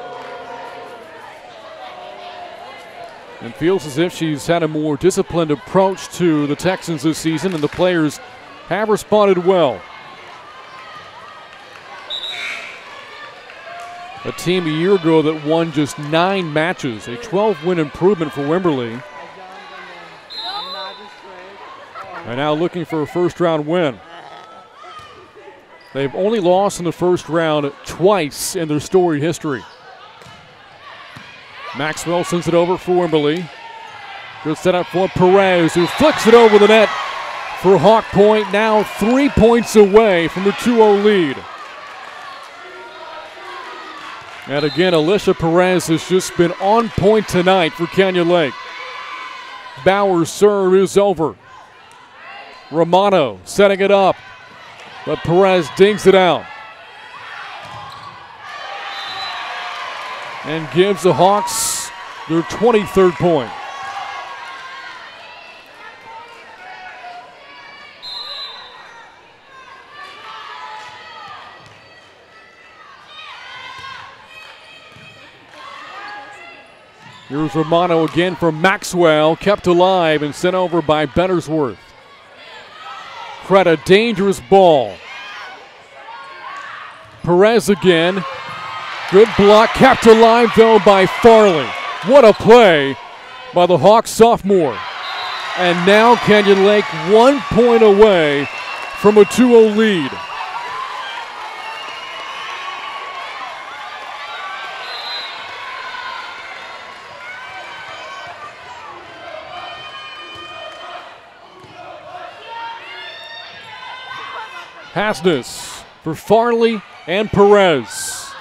And feels as if she's had a more disciplined approach to the Texans this season, and the players have responded well. A team a year ago that won just 9 matches, a 12-win improvement for Wimberley. And now looking for a first-round win. They've only lost in the first round twice in their storied history. Maxwell sends it over for Wimberley. Good setup for Perez, who flicks it over the net for Hawk Point, now 3 points away from a 2-0 lead. And again, Alicia Perez has just been on point tonight for Canyon Lake. Bauer's serve is over. Romano setting it up, but Perez dings it out. And gives the Hawks their 23rd point. Here's Romano again from Maxwell, kept alive and sent over by Bettersworth. Kret, a dangerous ball. Perez again. Good block, kept alive though by Farley. What a play by the Hawks sophomore. And now Canyon Lake 1 point away from a 2-0 lead. Hasness for Farley and Perez.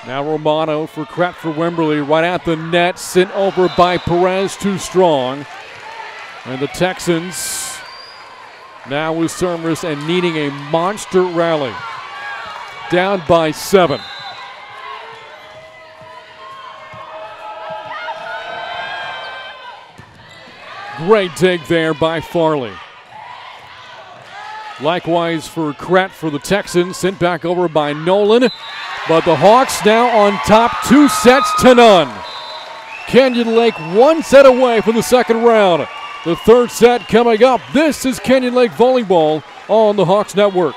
Now Romano for Kret for Wimberley, right at the net, sent over by Perez, too strong. And the Texans now with Sermers and needing a monster rally. Down by 7. Great dig there by Farley. Likewise for Kret for the Texans, sent back over by Nolan. But the Hawks now on top, 2-0. Canyon Lake 1 set away from the second round. The third set coming up. This is Canyon Lake Volleyball on the Hawks Network.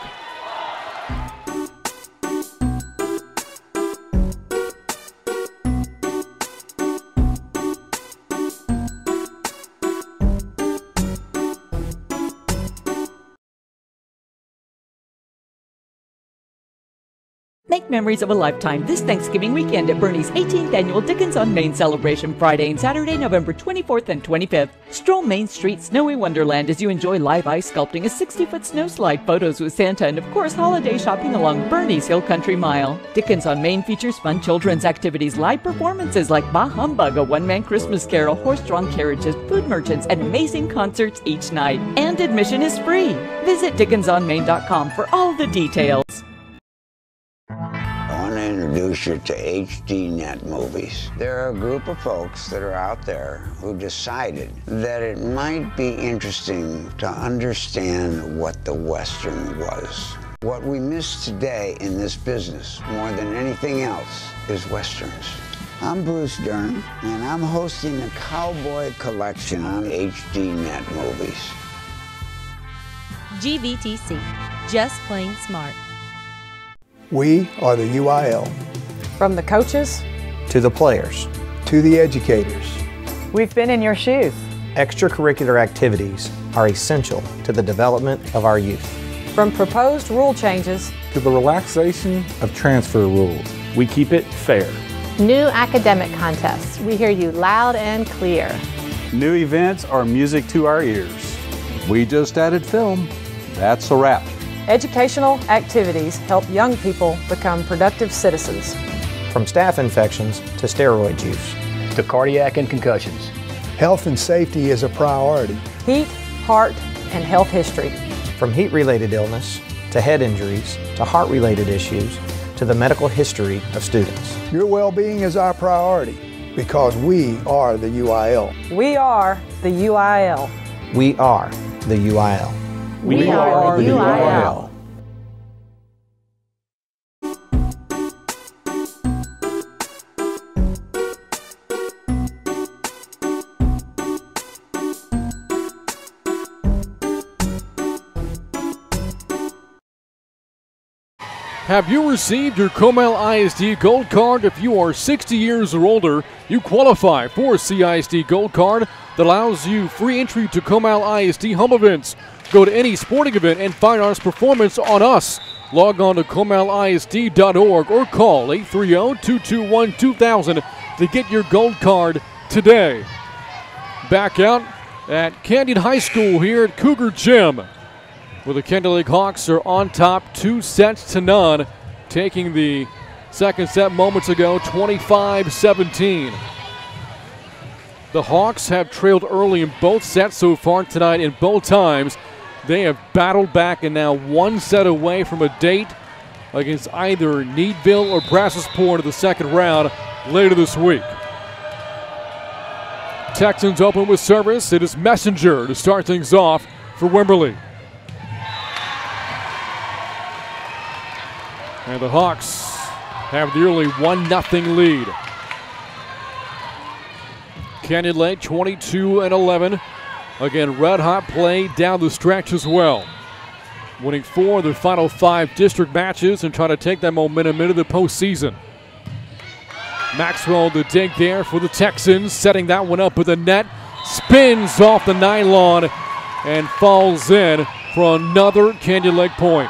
Make memories of a lifetime this Thanksgiving weekend at Bernie's 18th Annual Dickens on Main celebration, Friday and Saturday, November 24th and 25th. Stroll Main Street Snowy Wonderland as you enjoy live ice sculpting, a 60-foot snow slide, photos with Santa, and of course holiday shopping along Bernie's Hill Country Mile. Dickens on Main features fun children's activities, live performances like Bah Humbug, a one-man Christmas carol, horse-drawn carriages, food merchants, and amazing concerts each night. And admission is free. Visit dickensonmain.com for all the details. I want to introduce you to HDNet Movies. They're a group of folks that are out there who decided that it might be interesting to understand what the Western was. What we miss today in this business, more than anything else, is Westerns. I'm Bruce Dern, and I'm hosting the Cowboy Collection on HDNet Movies. GVTC, just plain smart. We are the UIL. From the coaches to the players, to the educators. We've been in your shoes. Extracurricular activities are essential to the development of our youth. From proposed rule changes to the relaxation of transfer rules, we keep it fair. New academic contests, we hear you loud and clear. New events are music to our ears. We just added film. That's a wrap. Educational activities help young people become productive citizens. From staph infections to steroid use, to cardiac and concussions. Health and safety is a priority. Heat, heart, and health history. From heat-related illness to head injuries to heart-related issues to the medical history of students. Your well-being is our priority because we are the UIL. We are the UIL. We are the UIL. We are the UIL. Have you received your Comal ISD Gold Card? If you are 60 years or older, you qualify for a CISD Gold Card that allows you free entry to Comal ISD home events. Go to any sporting event and find arts performance on us. Log on to comalisd.org or call 830-221-2000 to get your gold card today. Back out at Canyon High School here at Cougar Gym, where the Canyon Lake Hawks are on top 2-0, taking the second set moments ago, 25-17. The Hawks have trailed early in both sets so far tonight, and both times they have battled back and now one set away from a date against either Needville or Brasselsport in the second round later this week. Texans open with service. It is Messenger to start things off for Wimberley. And the Hawks have the early 1-0 lead. Canyon Lake 22-11. Again, red-hot play down the stretch as well. Winning 4 of their final 5 district matches and trying to take that momentum into the postseason. Maxwell the dig there for the Texans, setting that one up with the net. Spins off the nylon and falls in for another Canyon Lake point.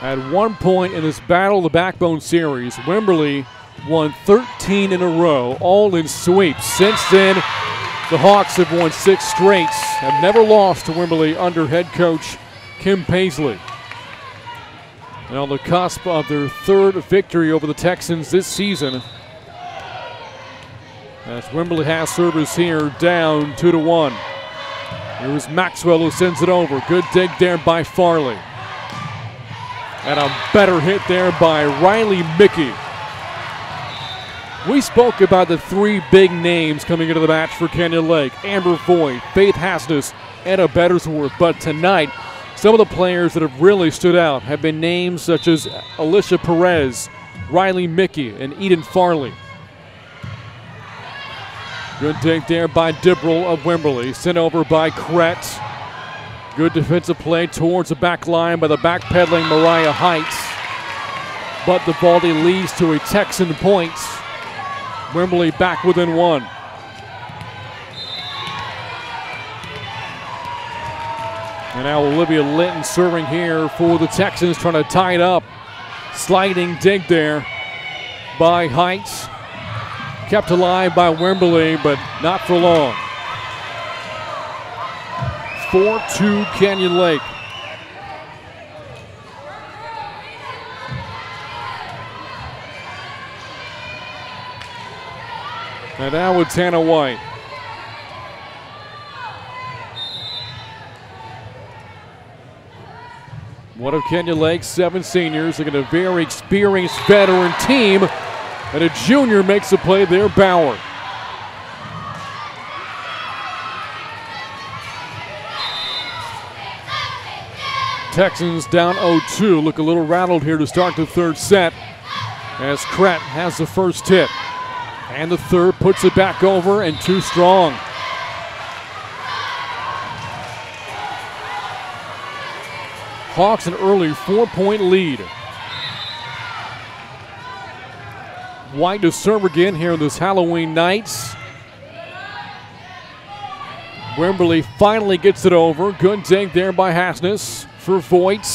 At one point in this Battle of the Backbone series, Wimberley won 13 in a row, all in sweeps. Since then, the Hawks have won 6 straight, have never lost to Wimberley under head coach Kim Paisley. And on the cusp of their 3rd victory over the Texans this season, as Wimberley has service here, down 2-1. Here's Maxwell who sends it over. Good dig there by Farley. And a better hit there by Riley Mickey. We spoke about the 3 big names coming into the match for Canyon Lake: Amber Voigt, Faith Hasness, and Anna Bettersworth. But tonight, some of the players that have really stood out have been names such as Alicia Perez, Riley Mickey, and Eden Farley. Good dig there by Dibble of Wimberley, sent over by Kretz. Good defensive play towards the back line by the backpedaling Mariah Heights. But the volley leads to a Texan point. Wimberley back within 1. And now Olivia Linton serving here for the Texans, trying to tie it up. Sliding dig there by Heights. Kept alive by Wimberley, but not for long. 4-2 Canyon Lake. And now it's Hannah White. One of Canyon Lake's 7 seniors against a very experienced veteran team. And a junior makes a play there, Bauer. Texans down 0-2. Look a little rattled here to start the 3rd set as Kret has the first hit. And the 3rd puts it back over, and too strong. Hawks an early 4-point lead. White to serve again here on this Halloween night. Wimberley finally gets it over. Good dig there by Hasness for Voigt.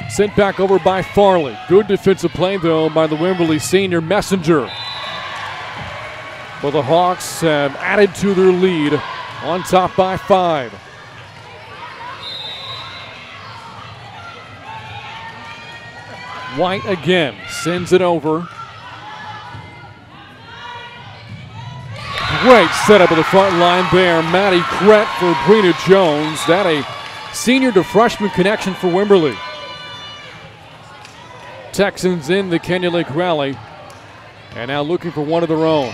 Sent back over by Farley. Good defensive play, though, by the Wimberley senior Messenger. But the Hawks have added to their lead, on top by 5. White again sends it over. Great setup of the front line there. Maddie Krett for Brina Jones. That a senior to freshman connection for Wimberley. Texans in the Canyon Lake rally and now looking for one of their own.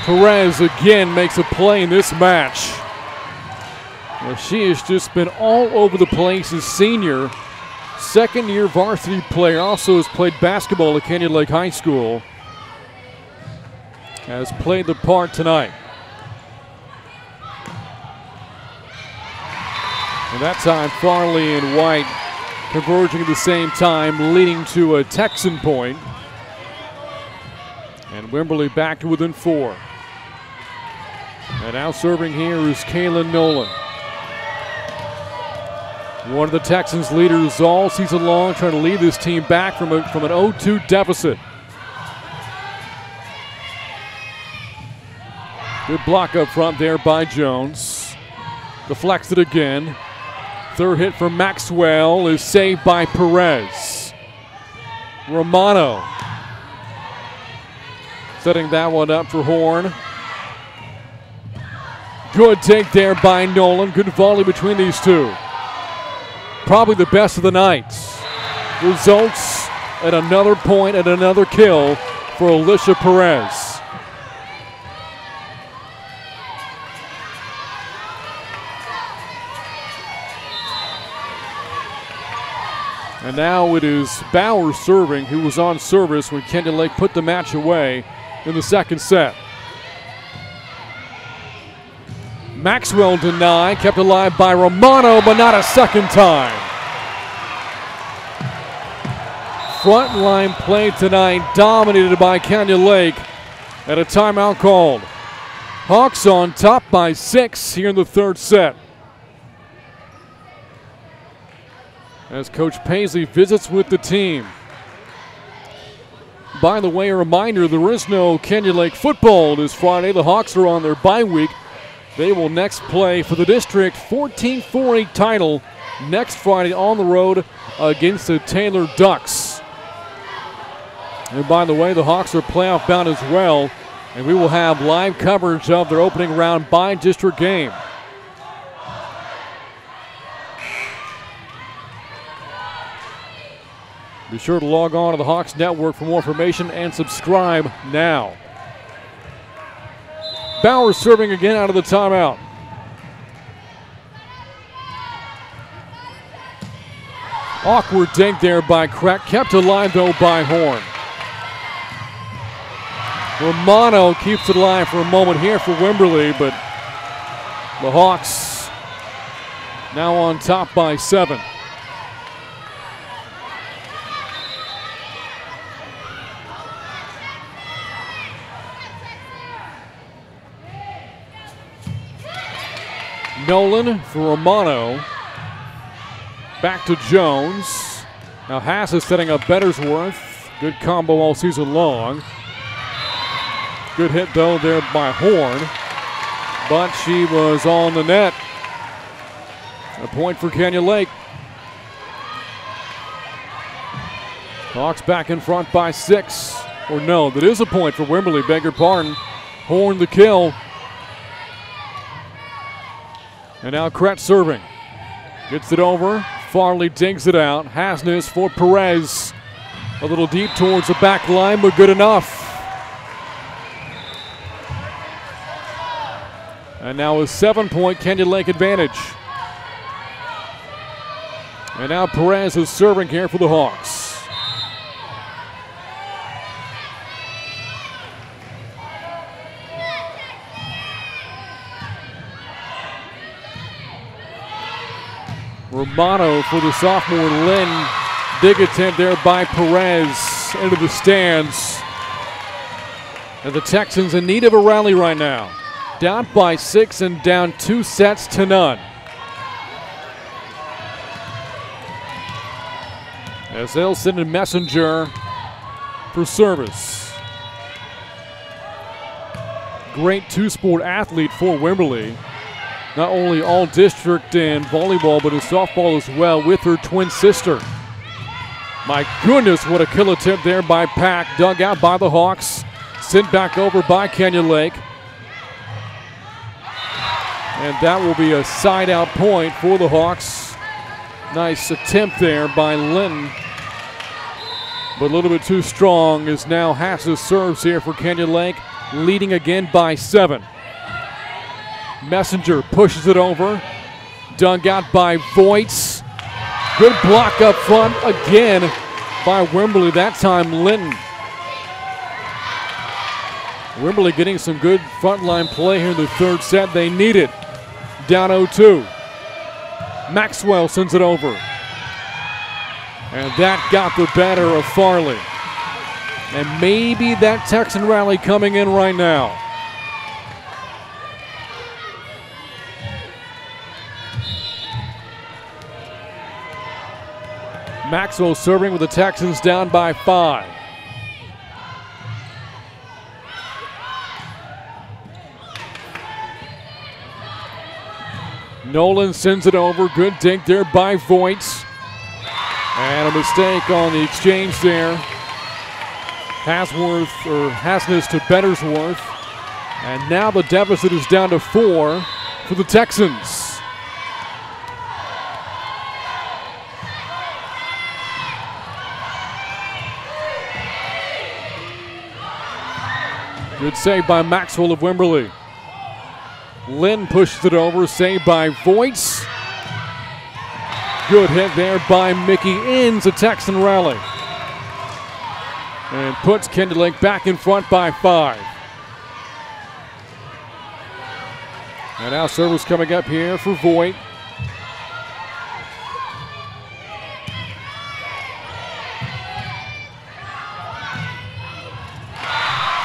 Perez again makes a play in this match. Well, she has just been all over the place as senior. Second-year varsity player, also has played basketball at Canyon Lake High School. Has played the part tonight. And that time, Farley and White converging at the same time, leading to a Texan point. And Wimberley back to within 4. And now serving here is Kaylin Nolan. One of the Texans' leaders all season long, trying to lead this team back from an 0-2 deficit. Good block up front there by Jones. Deflects it again. Third hit from Maxwell is saved by Perez. Romano setting that one up for Horn. Good take there by Nolan. Good volley between these two. Probably the best of the night. Results at another point and another kill for Alicia Perez. And now it is Bowers serving, who was on service when Canyon Lake put the match away in the second set. Maxwell denied, kept alive by Romano, but not a second time. Front line play tonight dominated by Canyon Lake at a timeout called. Hawks on top by 6 here in the third set. As Coach Paisley visits with the team. By the way, a reminder, there is no Canyon Lake football this Friday. The Hawks are on their bye week. They will next play for the district 14-4A title next Friday on the road against the Taylor Ducks. And by the way, the Hawks are playoff bound as well, and we will have live coverage of their opening round by district game. Be sure to log on to the Hawks Network for more information and subscribe now. Bowers serving again out of the timeout. Awkward dig there by Crack, kept alive though by Horn. Romano keeps it alive for a moment here for Wimberley, but the Hawks now on top by 7. Nolan for Romano. Back to Jones. Now Haas is setting up Bettersworth. Good combo all season long. Good hit though there by Horn. But she was on the net. A point for Canyon Lake. Hawks back in front by 6. Or no, that is a point for Wimberley, beg your pardon. Horn the kill. And now Kretz serving. Gets it over. Farley digs it out. Hasnes for Perez. A little deep towards the back line, but good enough. And now a 7-point Canyon Lake advantage. And now Perez is serving here for the Hawks. Romano for the sophomore Lynn. Big attempt there by Perez into the stands. And the Texans in need of a rally right now. Down by 6 and down 2 sets to none. As they'll send in Messenger for service. Great two-sport athlete for Wimberley. Not only all-district in volleyball, but in softball as well with her twin sister. My goodness, what a kill attempt there by Pack. Dug out by the Hawks. Sent back over by Canyon Lake. And that will be a side-out point for the Hawks. Nice attempt there by Linton. But a little bit too strong as now Hass's serves here for Canyon Lake. Leading again by 7. Messenger pushes it over. Dug out by Voits. Good block up front again by Wimberley. That time Linton. Wimberley getting some good frontline play here in the third set. They need it. Down 0-2. Maxwell sends it over. And that got the better of Farley. And maybe that Texan rally coming in right now. Maxwell serving with the Texans down by 5. Nolan sends it over. Good dink there by Voits. And a mistake on the exchange there. Hasness to Bettersworth. And now the deficit is down to 4 for the Texans. Good save by Maxwell of Wimberley. Lynn pushes it over, saved by Voits. Good hit there by Mickey. Ends a Texan rally. And puts Canyon Lake back in front by 5. And now service coming up here for Voigt.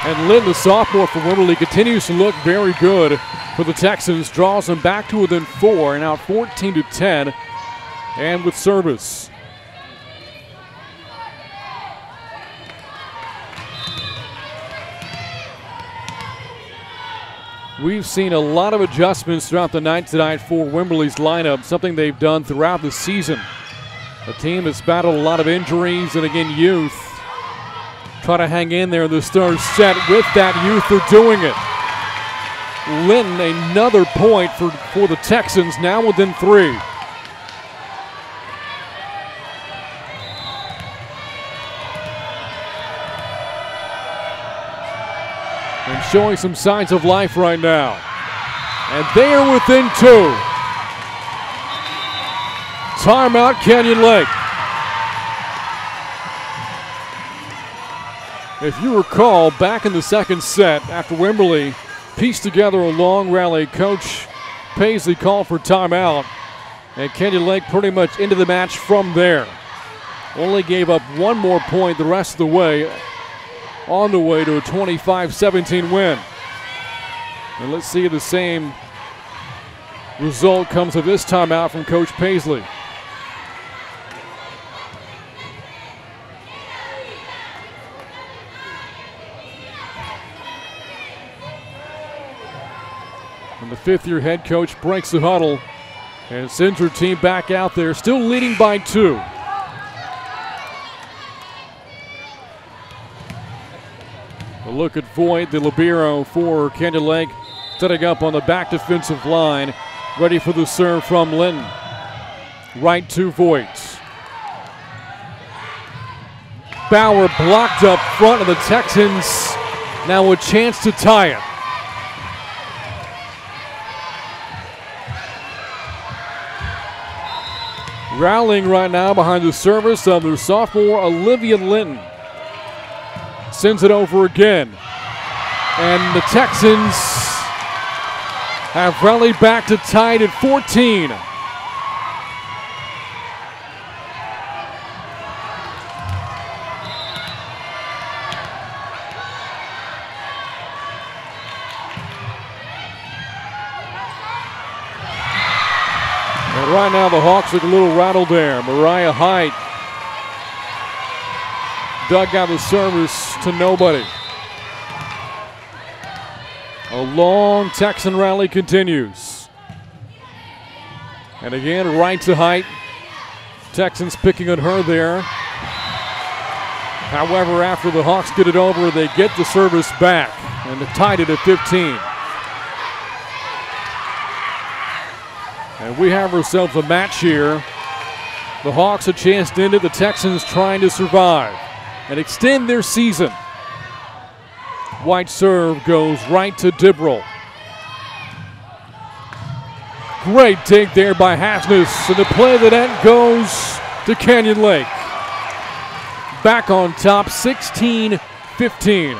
And Lynn, the sophomore from Wimberley, continues to look very good for the Texans. Draws them back to within 4 and out 14-10. And with service. We've seen a lot of adjustments throughout the night tonight for Wimberley's lineup, something they've done throughout the season. A team that's battled a lot of injuries and again youth. Try to hang in there in the third set with that youth. They're doing it. Linton, another point for the Texans, now within 3. And showing some signs of life right now. And they are within 2. Timeout, Canyon Lake. If you recall, back in the second set, after Wimberley pieced together a long rally, Coach Paisley called for timeout, and Canyon Lake pretty much into the match from there. Only gave up 1 more point the rest of the way, on the way to a 25-17 win. And let's see if the same result comes of this timeout from Coach Paisley. And the 5th-year head coach breaks the huddle and sends her team back out there, still leading by 2. A look at Voigt, the libero for Canyon Lake, setting up on the back defensive line, ready for the serve from Linton. Right to Voigt. Bauer blocked up front of the Texans. Now a chance to tie it. Rallying right now behind the service of their sophomore Olivia Linton. Sends it over again. And the Texans have rallied back to tie it at 14. Right now the Hawks look a little rattled there. Mariah Height dug out the service to nobody. A long Texan rally continues. And again, right to Height. Texans picking on her there. However, after the Hawks get it over, they get the service back and tied it at 15. And we have ourselves a match here. The Hawks a chance to end it. The Texans trying to survive and extend their season. White serve goes right to Dibble. Great take there by Hasness, and the play of the net goes to Canyon Lake. Back on top, 16-15.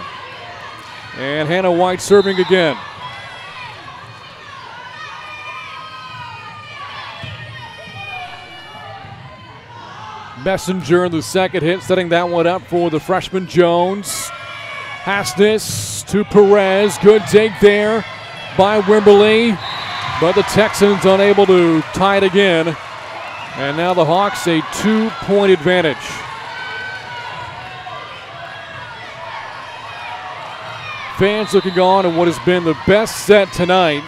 And Hannah White serving again. Messenger in the second hit, setting that one up for the freshman Jones. Hasness to Perez. Good take there by Wimberley. But the Texans unable to tie it again. And now the Hawks a 2-point advantage. Fans looking on at what has been the best set tonight.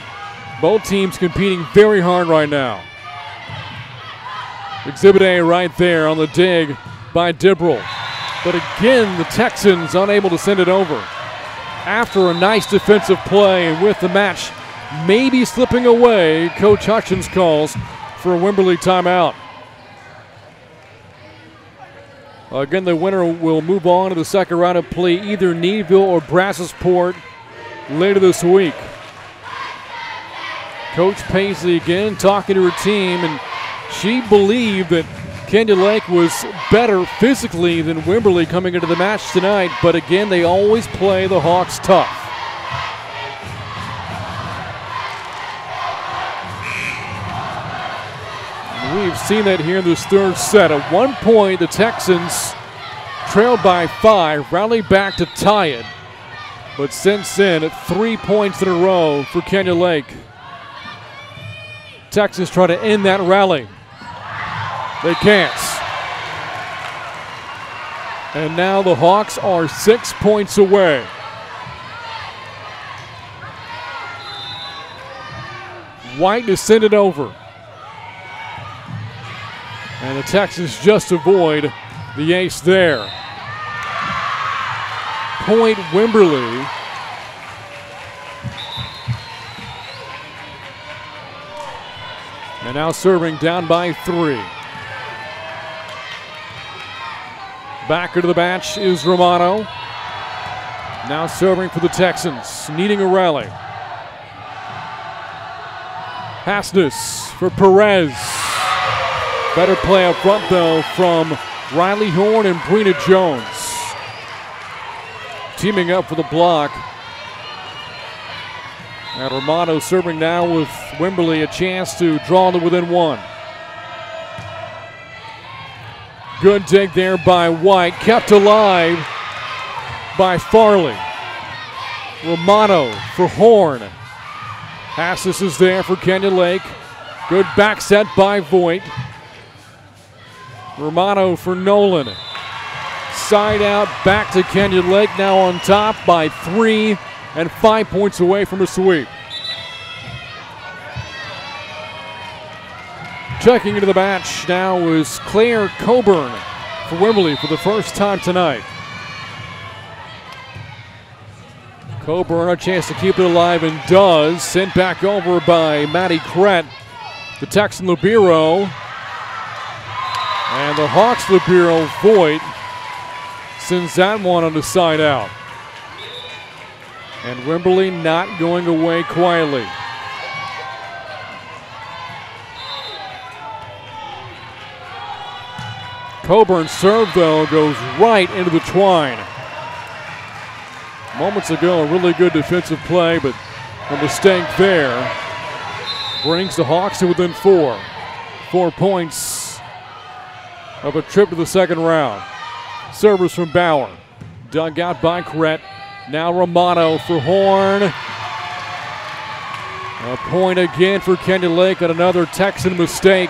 Both teams competing very hard right now. Exhibit A right there on the dig by Dibble. But again, the Texans unable to send it over. After a nice defensive play and with the match maybe slipping away, Coach Hutchins calls for a Wimberley timeout. Again, the winner will move on to the second round of play, either Needville or Brazosport later this week. Coach Paisley again talking to her team, and she believed that Canyon Lake was better physically than Wimberley coming into the match tonight, but again, they always play the Hawks tough. We've seen that here in this third set. At one point, the Texans trailed by 5, rallied back to tie it. But since then, 3 points in a row for Canyon Lake. Texans try to end that rally. They can't. And now the Hawks are 6 points away. White to send it over. And the Texans just avoid the ace there. Point Wimberley. And now serving down by 3. Back into the match is Romano. Now serving for the Texans, needing a rally. Hasness for Perez. Better play up front, though, from Riley Horn and Brina Jones. Teaming up for the block. And Romano serving now with Wimberley, a chance to draw them within 1. Good dig there by White, kept alive by Farley. Romano for Horn. Hassis is there for Canyon Lake. Good back set by Voigt. Romano for Nolan. Side out back to Canyon Lake, now on top by 3 and 5 points away from a sweep. Checking into the match now is Claire Coburn for Wimberley for the first time tonight. Coburn a chance to keep it alive and does. Sent back over by Maddie Krett. The Texan Libero. And the Hawks Libero Voigt sends that one on the side out. And Wimberley not going away quietly. Coburn's serve, though, goes right into the twine. Moments ago, a really good defensive play, but a mistake there brings the Hawks to within 4. 4 points of a trip to the second round. Servers from Bauer. Dug out by Krett. Now Romano for Horn. A point again for Canyon Lake on another Texan mistake.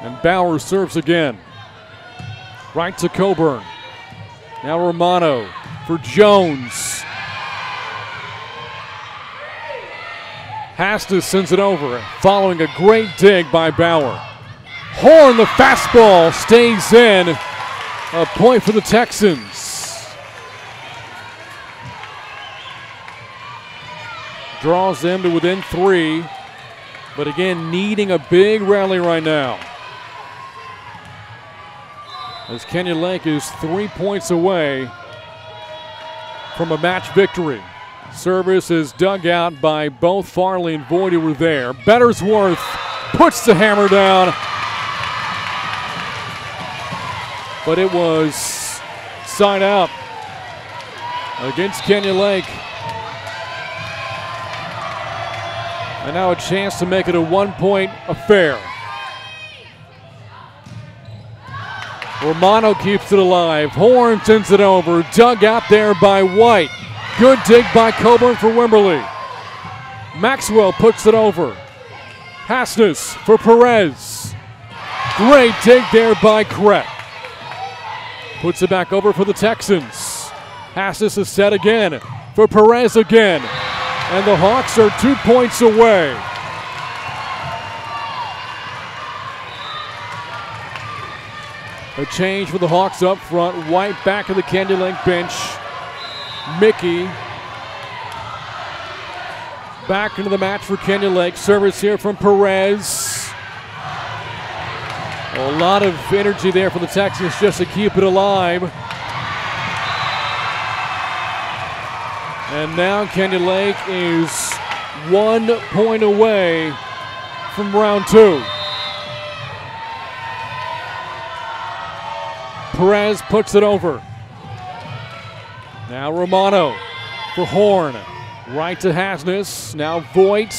And Bauer serves again. Right to Coburn. Now Romano for Jones. Hastis sends it over, following a great dig by Bauer. Horn, the fastball, stays in. A point for the Texans. Draws them to within 3, but again, needing a big rally right now. As Canyon Lake is 3 points away from a match victory. Service is dug out by both Farley and Boyd who were there. Bettersworth puts the hammer down. But it was side out against Canyon Lake. And now a chance to make it a 1-point affair. Romano keeps it alive. Horn sends it over. Dug out there by White. Good dig by Coburn for Wimberley. Maxwell puts it over. Hastis for Perez. Great dig there by Krett. Puts it back over for the Texans. Hastis is set again for Perez again. And the Hawks are 2 points away. A change for the Hawks up front. White back to the Canyon Lake bench. Mickey back into the match for Canyon Lake. Service here from Perez. A lot of energy there for the Texans just to keep it alive. And now Canyon Lake is 1 point away from round 2. Perez puts it over. Now Romano for Horn. Right to Hastis. Now Voigt.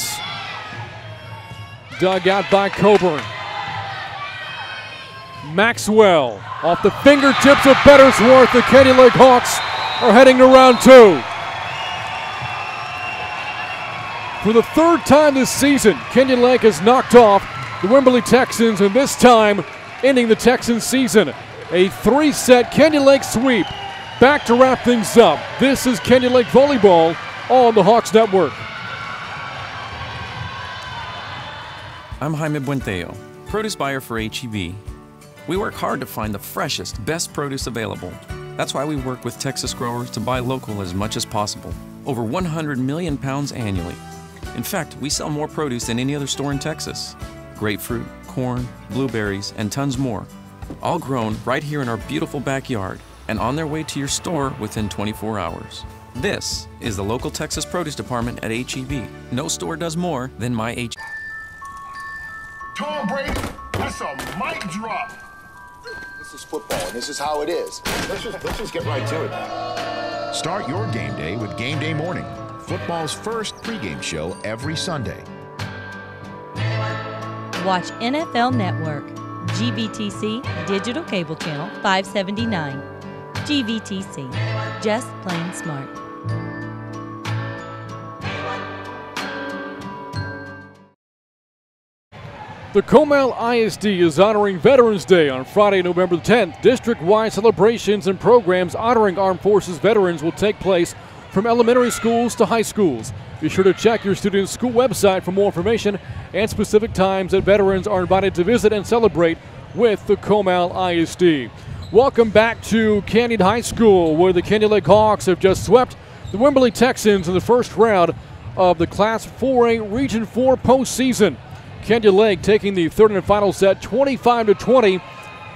Dug out by Coburn. Maxwell off the fingertips of Bettersworth. The Canyon Lake Hawks are heading to round 2. For the 3rd time this season, Canyon Lake has knocked off the Wimberley Texans, and this time ending the Texans season. A 3-set Canyon Lake sweep. Back to wrap things up. This is Canyon Lake Volleyball on the Hawks Network. I'm Jaime Buenteo, produce buyer for HEB. We work hard to find the freshest, best produce available. That's why we work with Texas growers to buy local as much as possible. Over 100 million pounds annually. In fact, we sell more produce than any other store in Texas. Grapefruit, corn, blueberries, and tons more. All grown right here in our beautiful backyard and on their way to your store within 24 hours. This is the local Texas produce department at HEB. No store does more than my HEB. Tom Brady, that's a mic drop. This is football, and this is how it is. Let's just get right to it. Start your game day with Game Day Morning, football's first pregame show every Sunday. Watch NFL Network, GVTC Digital Cable Channel 579. GVTC, just plain smart. The Comal ISD is honoring Veterans Day on Friday, November 10th. District-wide celebrations and programs honoring Armed Forces veterans will take place from elementary schools to high schools. Be sure to check your student's school website for more information and specific times that veterans are invited to visit and celebrate with the Comal ISD. Welcome back to Canyon High School, where the Canyon Lake Hawks have just swept the Wimberley Texans in the first round of the Class 4A Region 4 postseason. Canyon Lake taking the third and final set 25-20.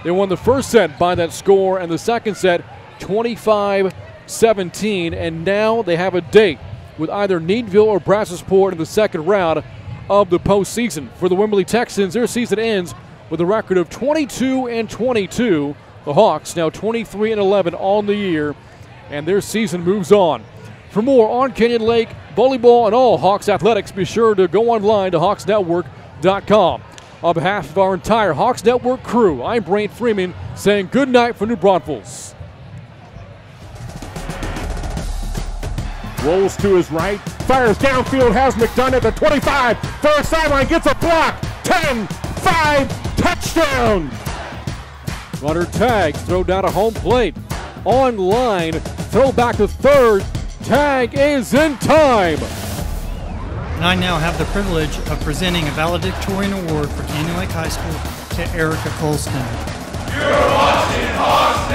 They won the first set by that score and the second set 25-17. And now they have a date with either Needville or Brazosport in the second round of the postseason. For the Wimberley Texans, their season ends with a record of 22-22. The Hawks now 23-11 on the year, and their season moves on. For more on Canyon Lake Volleyball and all Hawks athletics, be sure to go online to hawksnetwork.com. On behalf of our entire Hawks Network crew, I'm Brain Freeman saying good night from New Braunfels. Rolls to his right, fires downfield, has McDonough at the 25, far sideline, gets a block, 10, 5, touchdown! Runner tags, throw down to home plate. On line, throw back to third, tag is in time! And I now have the privilege of presenting a valedictorian award for Canyon Lake High School to Erica Colston. You're watching Hawks